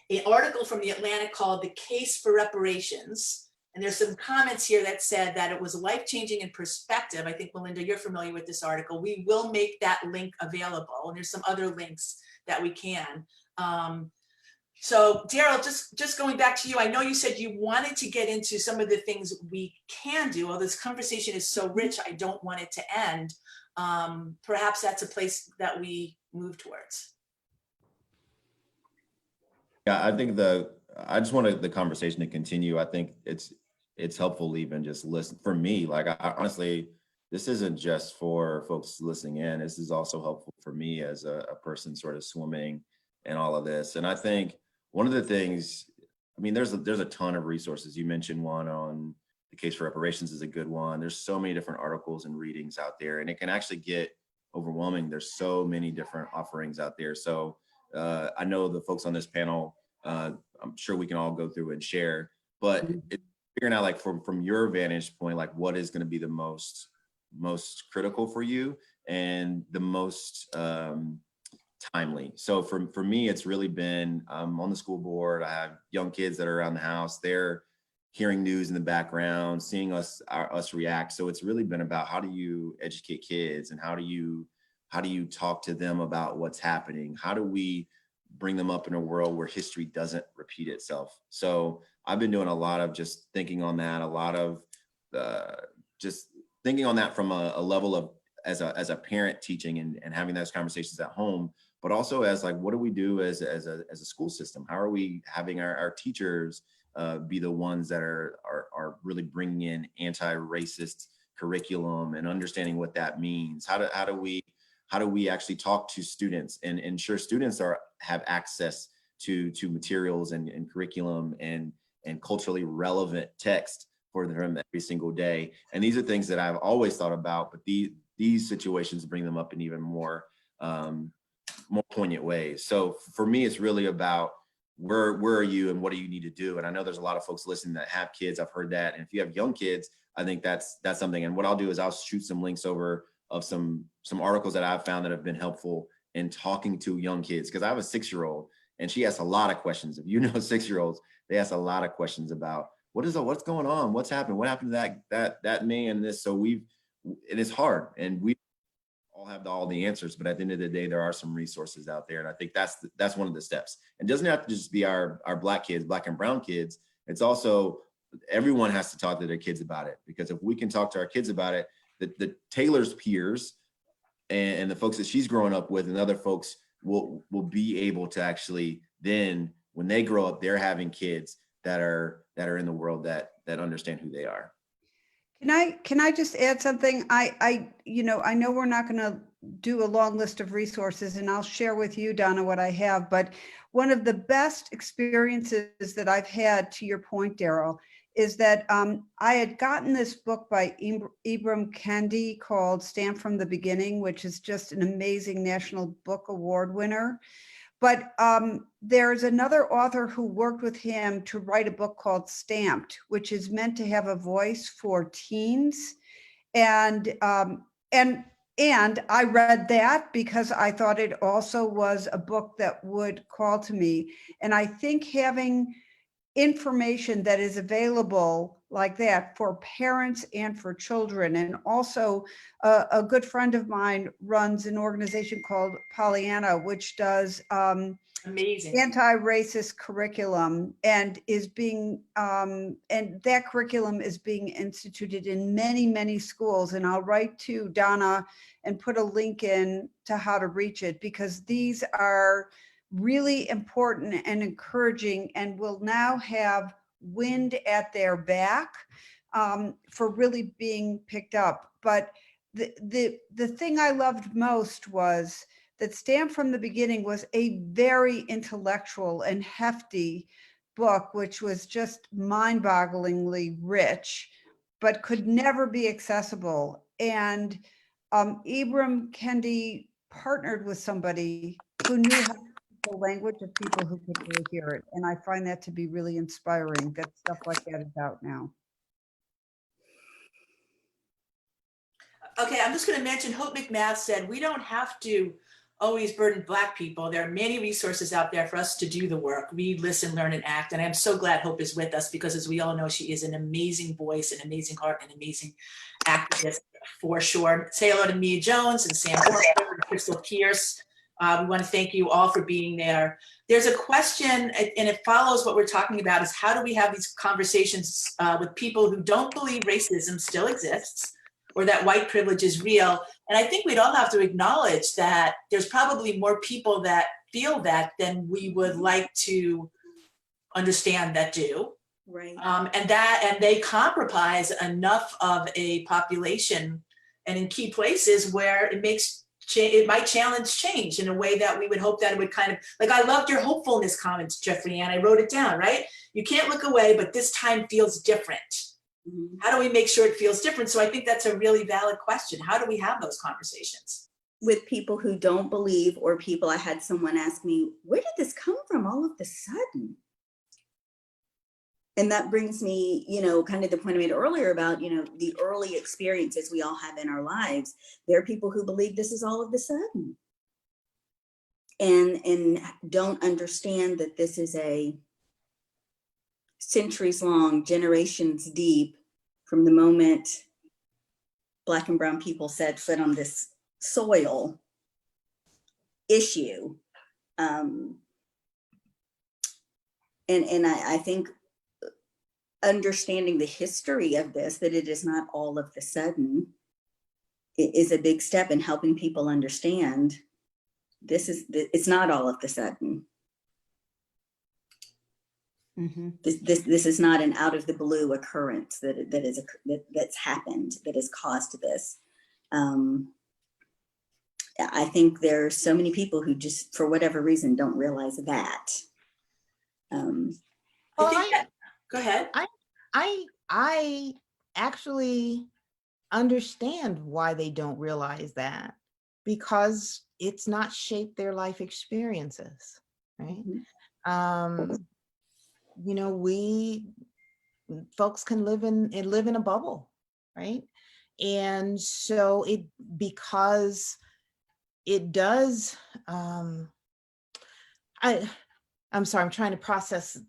an article from the Atlantic called The Case for Reparations. And there's some comments here that said that it was life-changing in perspective. I think, Melinda, you're familiar with this article. We will make that link available. And there's some other links that we can. So Darryl, just going back to you, I know you said you wanted to get into some of the things we can do. Well, this conversation is so rich, I don't want it to end. Perhaps that's a place that we move towards. Yeah, I think I just wanted the conversation to continue. I think it's helpful to even just listen. For me, like, I honestly, this isn't just for folks listening in. This is also helpful for me as a person sort of swimming in all of this. And I think one of the things, I mean, there's a ton of resources. You mentioned one on The Case for Reparations is a good one. There's so many different articles and readings out there, and it can actually get overwhelming. There's so many different offerings out there. So I know the folks on this panel, I'm sure we can all go through and share, but it's figuring out, like, from your vantage point, like, what is going to be the most critical for you and the most timely. So for me, it's really been, on the school board. I have young kids that are around the house. They're hearing news in the background, seeing us react. So it's really been about, how do you educate kids, and how do you talk to them about what's happening? How do we bring them up in a world where history doesn't repeat itself? So I've been doing a lot of just thinking on that, a lot of just thinking on that from a level of as a parent teaching and having those conversations at home, but also as, like, what do we do as a school system? How are we having our teachers be the ones that are really bringing in anti-racist curriculum and understanding what that means? How do we actually talk to students and ensure students have access to materials and curriculum and culturally relevant text for them every single day? And these are things that I've always thought about, but these situations bring them up in even more poignant ways. So for me, it's really about where are you and what do you need to do? And I know there's a lot of folks listening that have kids. I've heard that. And if you have young kids, I think that's something. And what I'll do is I'll shoot some links over of some articles that I've found that have been helpful in talking to young kids. Because I have a 6-year-old and she asks a lot of questions. If you know 6-year-olds, they ask a lot of questions about what's going on? What's happened? What happened to that man and this? So it is hard, and we all have all the answers, but at the end of the day, there are some resources out there. And I think that's one of the steps. And it doesn't have to just be our Black kids, Black and brown kids. It's also, everyone has to talk to their kids about it, because if we can talk to our kids about it, the Taylor's peers and the folks that she's growing up with and other folks will be able to actually then, when they grow up, they're having kids that are in the world that understand who they are. Can I just add something? I know we're not going to do a long list of resources, and I'll share with you, Donna, what I have, but one of the best experiences that I've had, to your point, Darryl, is that I had gotten this book by Ibram Kendi called Stamped from the Beginning, which is just an amazing National Book Award winner. But there's another author who worked with him to write a book called Stamped, which is meant to have a voice for teens. And I read that because I thought it also was a book that would call to me. And I think having information that is available like that for parents and for children. And also a good friend of mine runs an organization called Pollyanna, which does amazing anti-racist curriculum, and is being and that curriculum is being instituted in many, many schools. And I'll write to Donna and put a link in to how to reach it, because these are really important and encouraging, and will now have wind at their back for really being picked up. But the thing I loved most was that Stamped from the Beginning was a very intellectual and hefty book, which was just mind-bogglingly rich, but could never be accessible. And Ibram Kendi partnered with somebody who knew how to speak the language of people who could really hear it. And I find that to be really inspiring that stuff like that is out now. Okay, I'm just going to mention Hope McMath said, we don't have to always burden Black people. There are many resources out there for us to do the work, read, listen, learn, and act. And I'm so glad Hope is with us because, as we all know, she is an amazing voice, an amazing heart, an amazing activist for sure. Say hello to Mia Jones and Sam Horner and Crystal Pierce. We want to thank you all for being there. There's a question, and it follows what we're talking about, is how do we have these conversations with people who don't believe racism still exists or that white privilege is real? And I think we'd all have to acknowledge that there's probably more people that feel that than we would like to understand that do. Right. And they comprise enough of a population and in key places where it might challenge change in a way that we would hope that it would kind of, like, I loved your hopefulness comments, JeffriAnne. I wrote it down, right? You can't look away, but this time feels different. Mm-hmm. How do we make sure it feels different? So I think that's a really valid question. How do we have those conversations? With people who don't believe, or people, I had someone ask me, where did this come from all of a sudden? And that brings me, kind of the point I made earlier about, the early experiences we all have in our lives. There are people who believe this is all of a sudden and don't understand that this is a centuries long, generations deep, from the moment Black and brown people set foot on this soil issue. And I think understanding the history of this, that it is not all of the sudden, is a big step in helping people understand it's not all of the sudden. Mm-hmm. This is not an out of the blue occurrence that's happened, that has caused this. I think there are so many people who just, for whatever reason, don't realize that. Go ahead. I actually understand why they don't realize that, because it's not shaped their life experiences, right? Mm-hmm. Folks can live in a bubble, right? And so because it does, I'm sorry, I'm trying to process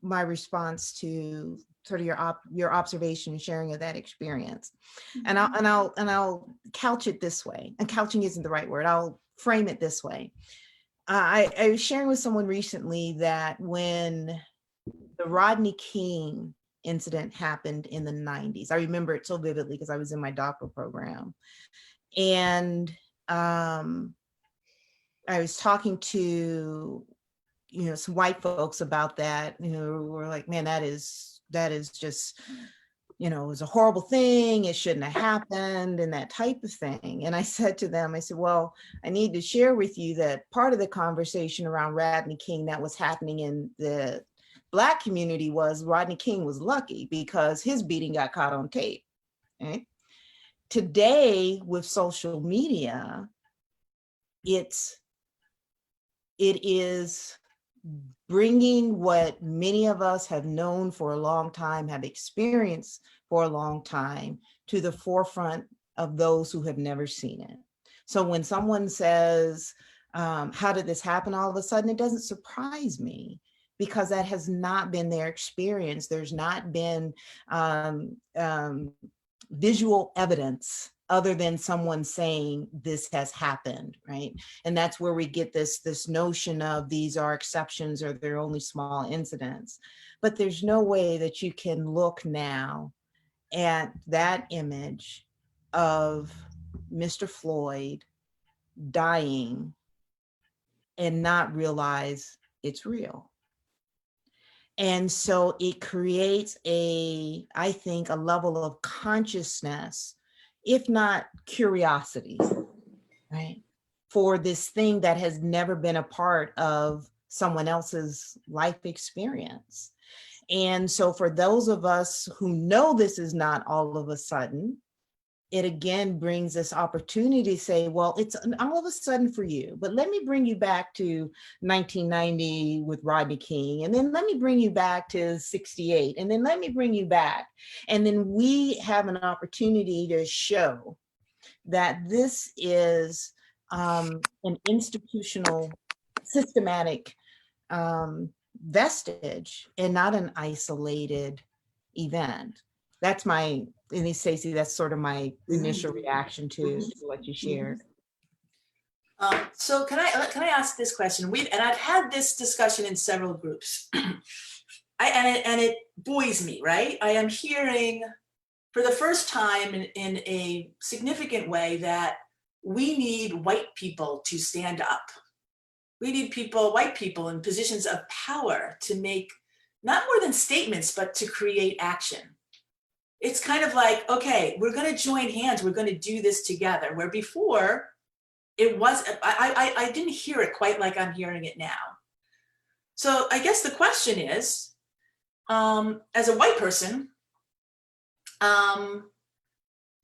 my response to sort of your observation and sharing of that experience. Mm-hmm. And I'll couch it this way. And couching isn't the right word. I'll frame it this way. I was sharing with someone recently that when the Rodney King incident happened in the 90s, I remember it so vividly because I was in my doctoral program. And I was talking to some white folks about that, were like, man, that is just, it was a horrible thing. It shouldn't have happened, and that type of thing. And I said to them, I said, well, I need to share with you that part of the conversation around Rodney King that was happening in the Black community was Rodney King was lucky because his beating got caught on tape. Right? Today, with social media, it is bringing what many of us have known for a long time, have experienced for a long time, to the forefront of those who have never seen it. So when someone says, how did this happen all of a sudden? It doesn't surprise me, because that has not been their experience. There's not been visual evidence other than someone saying this has happened, right? And that's where we get this notion of these are exceptions or they're only small incidents. But there's no way that you can look now at that image of Mr. Floyd dying and not realize it's real. And so it creates I think, a level of consciousness, if not curiosity, right? For this thing that has never been a part of someone else's life experience. And so for those of us who know this is not all of a sudden, it again brings this opportunity to say, well, it's all of a sudden for you, but let me bring you back to 1990 with Rodney King, and then let me bring you back to 68, and then let me bring you back. And then we have an opportunity to show that this is an institutional, systematic vestige and not an isolated event. That's my, and Stacey, that's sort of my initial reaction to what you shared. So can I ask this question? And I've had this discussion in several groups. And it buoys me, right? I am hearing for the first time in a significant way that we need white people to stand up. We need white people in positions of power to make not more than statements, but to create action. It's kind of like, okay, we're going to join hands. We're going to do this together. Where before it was, I didn't hear it quite like I'm hearing it now. So I guess the question is, as a white person,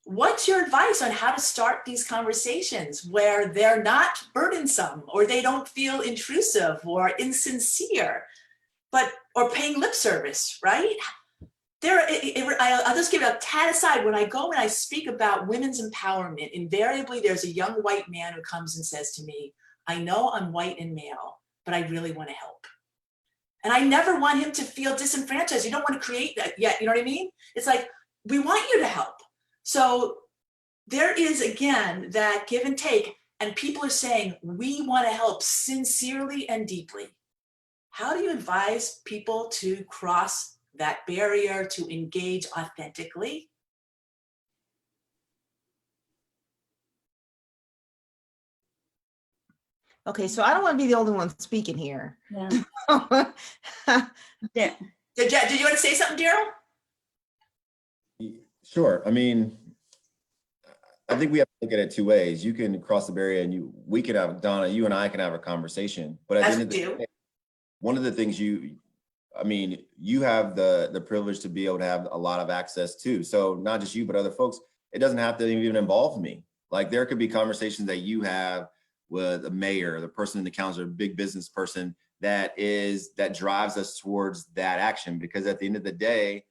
what's your advice on how to start these conversations where they're not burdensome or they don't feel intrusive or insincere, or paying lip service, right? I'll just give it a tad aside. When I go and I speak about women's empowerment, invariably there's a young white man who comes and says to me, I know I'm white and male, but I really want to help. And I never want him to feel disenfranchised. You don't want to create that yet. You know what I mean? It's like, we want you to help. So there is, again, that give and take. And people are saying, we want to help sincerely and deeply. How do you advise people to cross that barrier, to engage authentically? Okay, so I don't want to be the only one speaking here. Yeah. Did you want to say something, Darryl? Sure. I mean, I think we have to look at it two ways. You can cross the barrier and we could have, Donna, you and I can have a conversation. But at the end of the day, one of the things you have the privilege to be able to have a lot of access to. So not just you, but other folks, it doesn't have to even involve me. Like there could be conversations that you have with a mayor, the person in the council, a big business person that drives us towards that action. Because at the end of the day,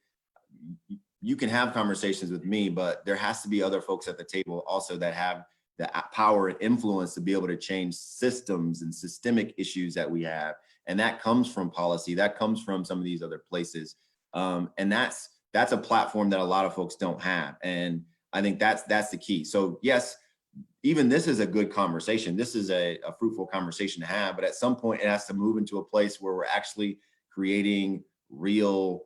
you can have conversations with me, but there has to be other folks at the table also that have the power and influence to be able to change systems and systemic issues that we have. And that comes from policy, that comes from some of these other places. And that's a platform that a lot of folks don't have. And I think that's the key. So yes, even this is a good conversation. This is a fruitful conversation to have, but at some point it has to move into a place where we're actually creating real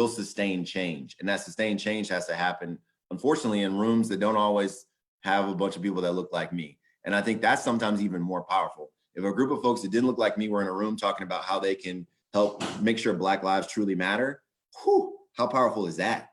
sustained change. And that sustained change has to happen, unfortunately, in rooms that don't always have a bunch of people that look like me. And I think that's sometimes even more powerful. If a group of folks that didn't look like me were in a room talking about how they can help make sure Black lives truly matter, whew, how powerful is that?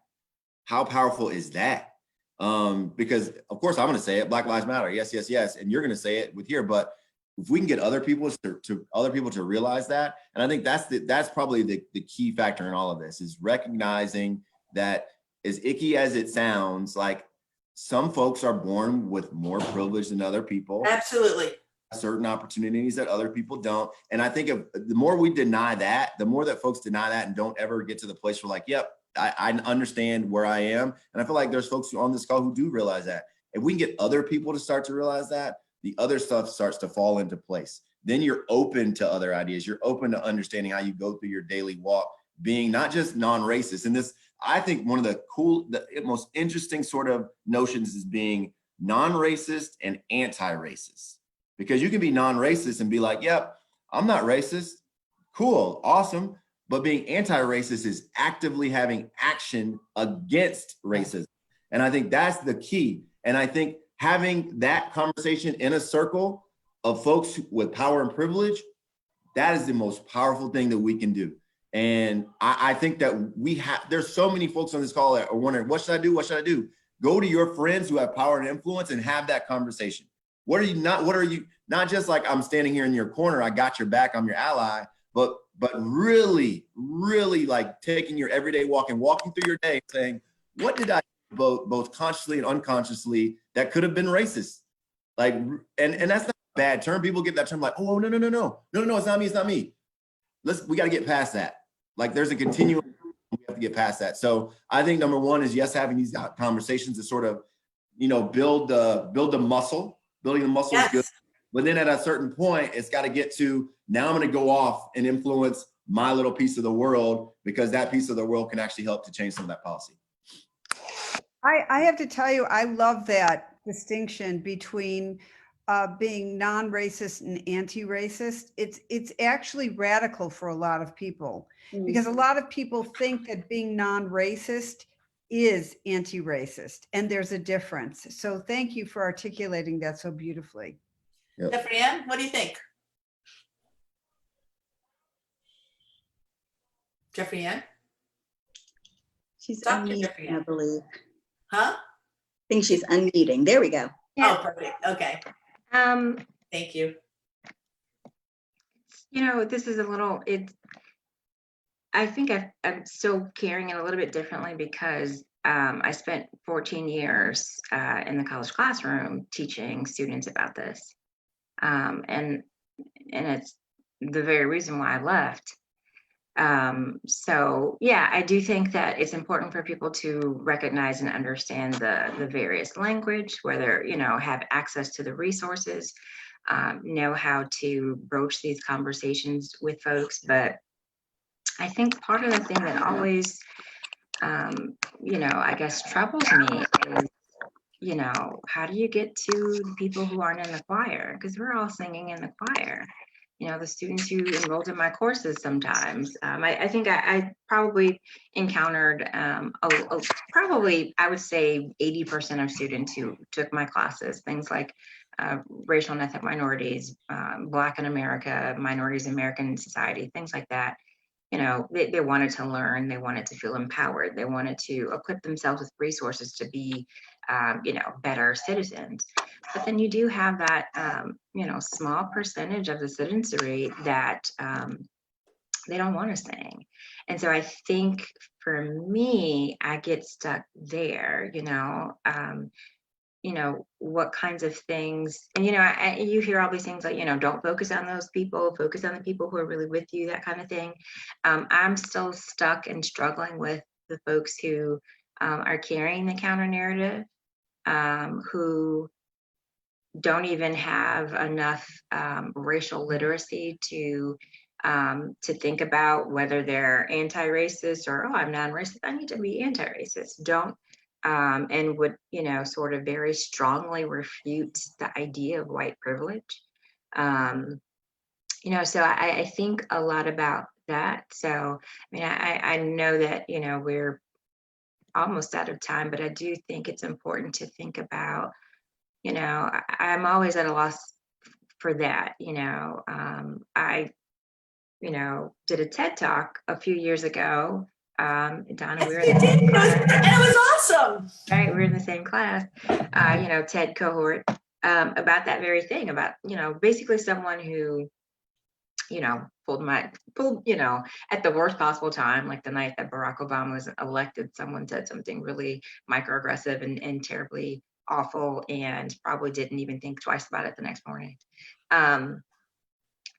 How powerful is that? Because of course I'm going to say it, Black lives matter. Yes, yes, yes. And you're going to say it with here, but if we can get other people to realize that, and I think that's probably the key factor in all of this, is recognizing that, as icky as it sounds, like some folks are born with more privilege than other people. Absolutely. Certain opportunities that other people don't. And I think the more we deny that, the more that folks deny that and don't ever get to the place where like, yep, I understand where I am. And I feel like there's folks on this call who do realize that. If we can get other people to start to realize that, the other stuff starts to fall into place. Then you're open to other ideas. You're open to understanding how you go through your daily walk, being not just non-racist. And this, I think one of the most interesting sort of notions is being non-racist and anti-racist. Because you can be non-racist and be like, yep, I'm not racist. Cool, awesome. But being anti-racist is actively having action against racism. And I think that's the key. And I think having that conversation in a circle of folks with power and privilege, That is the most powerful thing that we can do. And I think that there's so many folks on this call that are wondering, what should I do? What should I do? Go to your friends who have power and influence and have that conversation. What are you, not just like, I'm standing here in your corner, I got your back, I'm your ally, but really, really like taking your everyday walk and walking through your day saying, what did I do both consciously and unconsciously that could have been racist? Like, and that's not a bad term. People get that term like, oh, no, it's not me, it's not me. We got to get past that. Like, there's a continuum, we have to get past that. So I think number one is, yes, having these conversations to sort of, build the muscle. Building the muscle is good. But then at a certain point, it's got to get to, now I'm going to go off and influence my little piece of the world, because that piece of the world can actually help to change some of that policy. I have to tell you, I love that distinction between being non-racist and anti-racist. It's actually radical for a lot of people, because a lot of people think that being non-racist is anti-racist, and there's a difference. So thank you for articulating that so beautifully. Yep. JeffriAnne, what do you think? JeffriAnne? She's Talk to unmuting, JeffriAnne. I believe. Huh? I think she's unmuting. There we go. Oh, perfect. Okay. Thank you. This is a little, I think I'm still carrying it a little bit differently, because I spent 14 years in the college classroom teaching students about this. And it's the very reason why I left. So yeah, I do think that it's important for people to recognize and understand the various language, whether, have access to the resources, know how to broach these conversations with folks. But I think part of the thing that always, I guess troubles me is, how do you get to the people who aren't in the choir? Because we're all singing in the choir. The students who enrolled in my courses sometimes. I think I probably encountered probably, I would say 80% of students who took my classes, things like racial and ethnic minorities, Black in America, minorities in American society, things like that. They wanted to learn, they wanted to feel empowered, they wanted to equip themselves with resources to be, better citizens. But then you do have that, small percentage of the citizenry that they don't want to sing. And so I think for me, I get stuck there, what kinds of things, and you hear all these things like, don't focus on those people, focus on the people who are really with you, that kind of thing. I'm still stuck and struggling with the folks who are carrying the counter narrative, who don't even have enough racial literacy to think about whether they're anti-racist or, oh, I'm non-racist, I need to be anti-racist. Don't and would, sort of very strongly refute the idea of white privilege. So I think a lot about that. So, I know that, we're almost out of time, but I do think it's important to think about, I'm always at a loss for that. I, did a TED Talk a few years ago. Donna, we were in the same class. And it was awesome. Right, we were in the same class, TED cohort, about that very thing, about, basically someone who, pulled, at the worst possible time, like the night that Barack Obama was elected, someone said something really microaggressive and terribly awful, and probably didn't even think twice about it the next morning.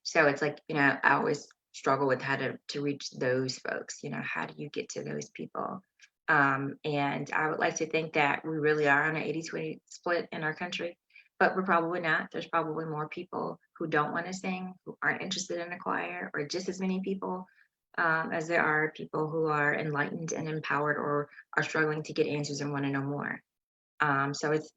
So it's like, I always struggle with how to reach those folks. How do you get to those people? And I would like to think that we really are on an 80-20 split in our country, but we're probably not. There's probably more people who don't want to sing, who aren't interested in a choir, or just as many people as there are people who are enlightened and empowered, or are struggling to get answers and want to know more. So it's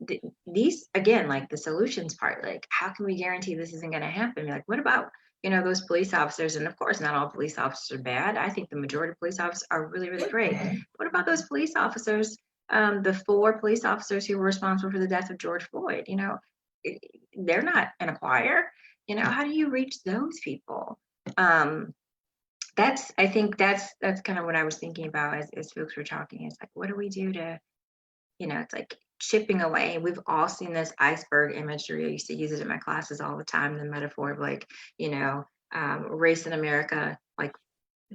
these, again, like the solutions part, like how can we guarantee this isn't going to happen? Like, what about, those police officers? And of course, not all police officers are bad. I think the majority of police officers are really, really great. What about those police officers, the 4 police officers who were responsible for the death of George Floyd? They're not in a choir. How do you reach those people? I think that's kind of what I was thinking about as folks were talking. It's like, what do we do to, it's like chipping away. We've all seen this iceberg imagery. I used to use it in my classes all the time, the metaphor of like, race in America, like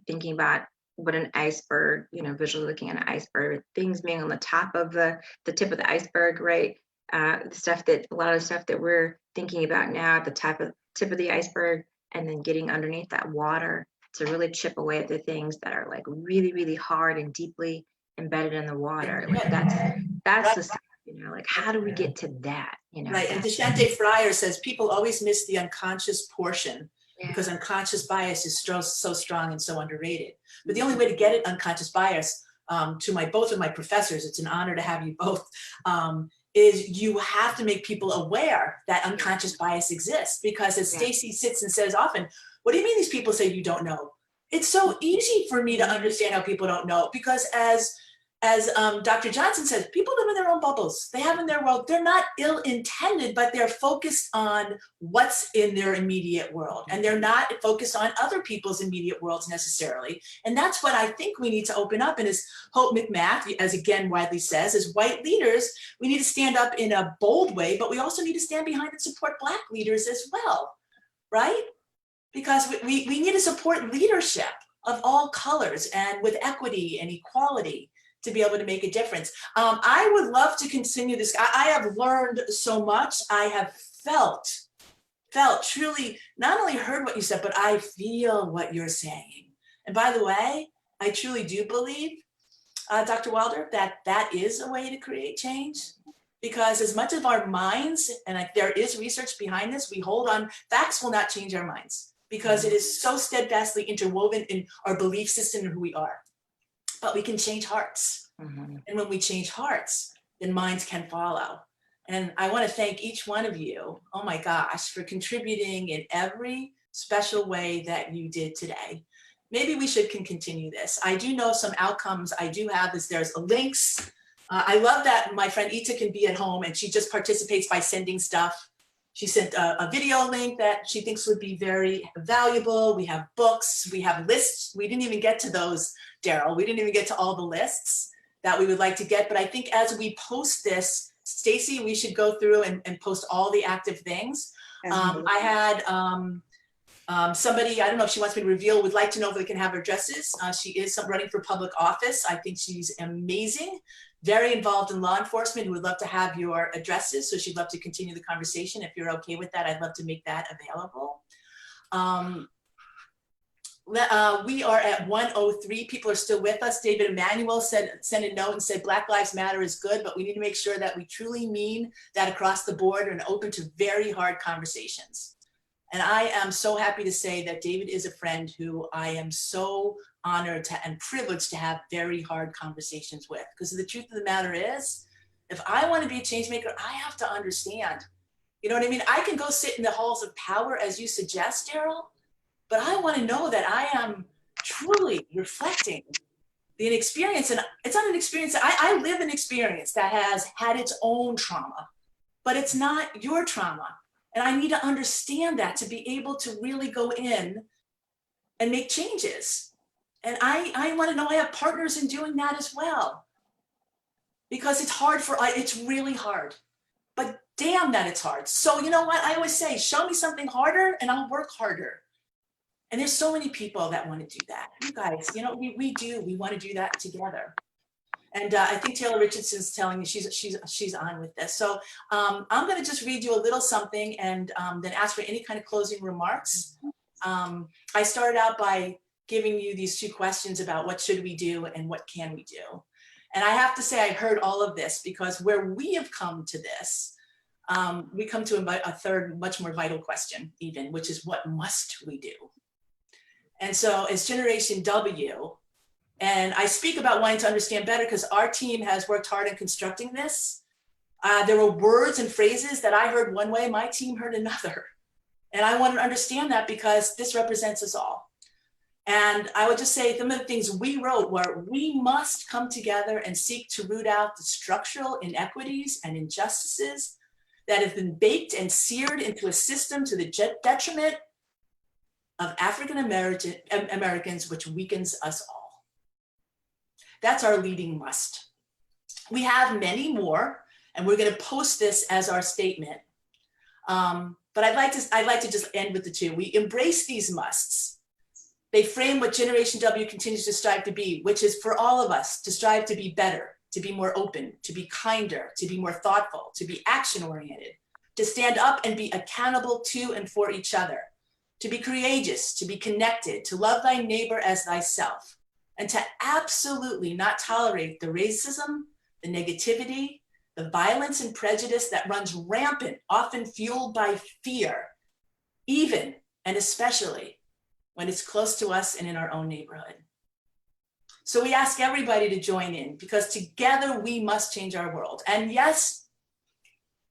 thinking about what an iceberg, visually looking at an iceberg, things being on the top of the tip of the iceberg, right? A lot of the stuff that we're thinking about now at the tip of the iceberg, and then getting underneath that water to really chip away at the things that are like really, really hard and deeply embedded in the water. Like that's the stuff, like how do we get to that? Right. And Deshante Fryer says people always miss the unconscious portion because unconscious bias is so strong and so underrated. But the only way to get at unconscious bias, to both of my professors, it's an honor to have you both, is you have to make people aware that unconscious bias exists. Because as Stacy sits and says often, what do you mean these people say you don't know? It's so easy for me to understand how people don't know, because as Dr. Johnson says, people live in their own bubbles. They have in their world. They're not ill-intended, but they're focused on what's in their immediate world. And they're not focused on other people's immediate worlds necessarily. And that's what I think we need to open up. And as Hope McMath, as again widely says, as white leaders, we need to stand up in a bold way, but we also need to stand behind and support Black leaders as well, right? Because we need to support leadership of all colors and with equity and equality to be able to make a difference. I would love to continue this. I have learned so much. I have felt truly, not only heard what you said, but I feel what you're saying. And by the way, I truly do believe, Dr. Wilder, that is a way to create change. Because as much of our minds, and there is research behind this, we hold on, facts will not change our minds because it is so steadfastly interwoven in our belief system and who we are. But we can change hearts. And when we change hearts, then minds can follow. And I want to thank each one of you, oh my gosh, for contributing in every special way that you did today. Maybe we can continue this. I do know some outcomes I do have is there's links. I love that my friend Ita can be at home and she just participates by sending stuff. She sent a video link that she thinks would be very valuable. We have books, we have lists. We didn't even get to those, Darryl. We didn't even get to all the lists that we would like to get. But I think as we post this, Stacy, we should go through and post all the active things. I had somebody, I don't know if she wants me to reveal, would like to know if they can have her addresses. She is running for public office. I think she's amazing. Very involved in law enforcement, who would love to have your addresses. So she'd love to continue the conversation. If you're okay with that, I'd love to make that available. We are at 1:03. People are still with us. David Emmanuel sent a note and said, Black Lives Matter is good, but we need to make sure that we truly mean that across the board and open to very hard conversations. And I am so happy to say that David is a friend who I am so honored and privileged to have very hard conversations with. Because the truth of the matter is, if I want to be a change maker, I have to understand. You know what I mean? I can go sit in the halls of power, as you suggest, Darryl, but I want to know that I am truly reflecting the experience. And it's not an experience, I live an experience that has had its own trauma, but it's not your trauma. And I need to understand that to be able to really go in and make changes. And I want to know I have partners in doing that as well. Because it's really hard. But damn that it's hard. So you know what? I always say, show me something harder and I'll work harder. And there's so many people that want to do that. You guys, we want to do that together. And I think Taylor Richardson's telling me she's on with this. So I'm going to just read you a little something and then ask for any kind of closing remarks. I started out by giving you these two questions about what should we do and what can we do. And I have to say I heard all of this because where we have come to this, we come to a third, much more vital question even, which is what must we do? And so as Generation W, and I speak about wanting to understand better because our team has worked hard in constructing this. There were words and phrases that I heard one way, my team heard another. And I want to understand that because this represents us all. And I would just say some of the things we wrote were, we must come together and seek to root out the structural inequities and injustices that have been baked and seared into a system to the detriment of African Americans, which weakens us all. That's our leading must. We have many more, and we're going to post this as our statement. But I'd like to just end with the two. We embrace these musts. They frame what Generation W continues to strive to be, which is for all of us to strive to be better, to be more open, to be kinder, to be more thoughtful, to be action-oriented, to stand up and be accountable to and for each other, to be courageous, to be connected, to love thy neighbor as thyself, and to absolutely not tolerate the racism, the negativity, the violence and prejudice that runs rampant, often fueled by fear, even and especially when it's close to us and in our own neighborhood. So we ask everybody to join in, because together we must change our world. And yes,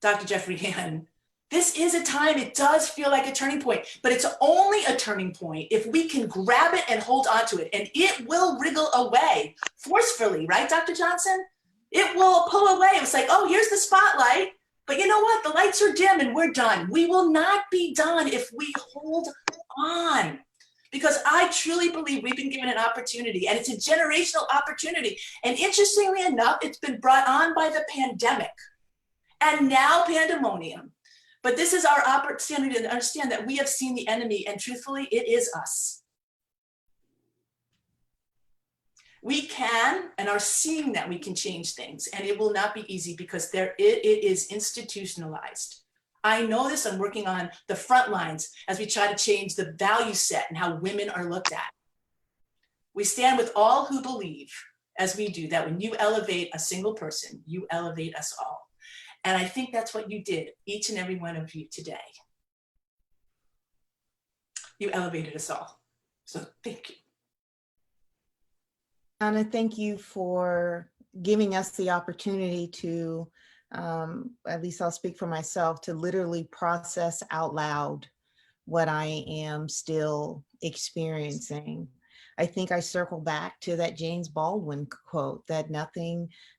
Dr. JeffriAnne, this is a time, it does feel like a turning point, but it's only a turning point if we can grab it and hold on to it, and it will wriggle away forcefully, right, Dr. Johnson? It will pull away. It's like, oh, here's the spotlight, but you know what? The lights are dim and we're done. We will not be done if we hold on, because I truly believe we've been given an opportunity, and it's a generational opportunity. And interestingly enough, it's been brought on by the pandemic and now pandemonium. But this is our opportunity to understand that we have seen the enemy, and truthfully, it is us. We can and are seeing that we can change things, and it will not be easy because it is institutionalized. I know this. I'm working on the front lines as we try to change the value set and how women are looked at. We stand with all who believe, as we do, that when you elevate a single person, you elevate us all. And I think that's what you did, each and every one of you today. You elevated us all. So thank you. Donna, thank you for giving us the opportunity to, at least I'll speak for myself, to literally process out loud what I am still experiencing. I think I circle back to that James Baldwin quote that not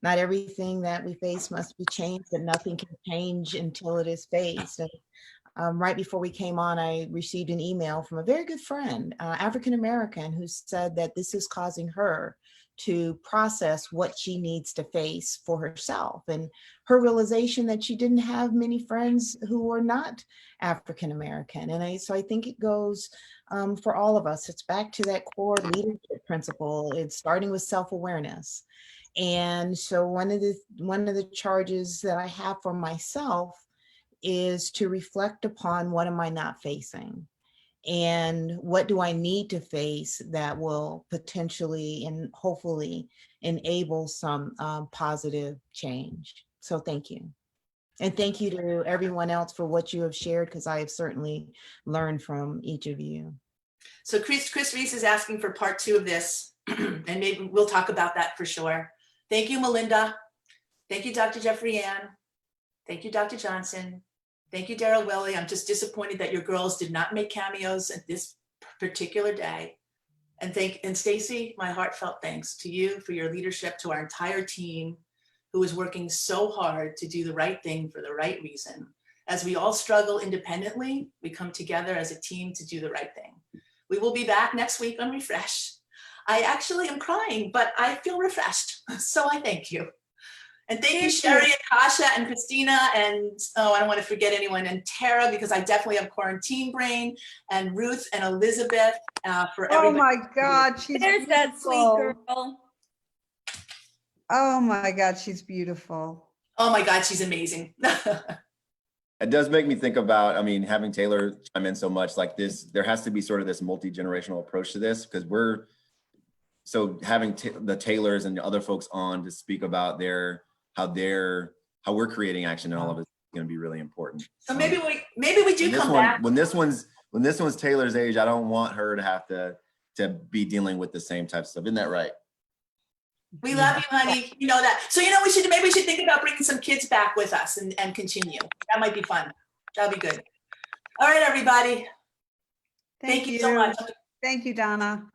everything that we face must be changed, but nothing can change until it is faced. And right before we came on, I received an email from a very good friend, African-American, who said that this is causing her to process what she needs to face for herself, and her realization that she didn't have many friends who were not African-American. And so I think it goes for all of us. It's back to that core leadership principle. It's starting with self-awareness. And so one of the charges that I have for myself is to reflect upon, what am I not facing? And what do I need to face that will potentially and hopefully enable some positive change? So thank you. And thank you to everyone else for what you have shared, because I have certainly learned from each of you. So Chris Reese is asking for part 2 of this, and maybe we'll talk about that for sure. Thank you, Melinda. Thank you, Dr. JeffriAnne. Thank you, Dr. Johnson. Thank you, Darryl Willie. I'm just disappointed that your girls did not make cameos at this particular day. And Stacy, my heartfelt thanks to you for your leadership, to our entire team who is working so hard to do the right thing for the right reason. As we all struggle independently, we come together as a team to do the right thing. We will be back next week on Refresh. I actually am crying, but I feel refreshed. So I thank you. And thank you, Sherry and Kasha and Christina, and I don't want to forget anyone, and Tara, because I definitely have quarantine brain, and Ruth and Elizabeth for everybody. Oh my God, she's There's beautiful. that sweet girl. Oh my God, she's beautiful. Oh my God, she's amazing. It does make me think about, I mean, having Taylor chime in so much like this, there has to be sort of this multi-generational approach to this, because so having the Taylors and the other folks on to speak about how we're creating action and all of it is going to be really important. So maybe we do come back. When this one's Taylor's age, I don't want her to have to be dealing with the same type of stuff. Isn't that right? We love you, honey. You know that. So maybe we should think about bringing some kids back with us and continue. That might be fun. That'll be good. All right, everybody. Thank you so much. Thank you, Donna.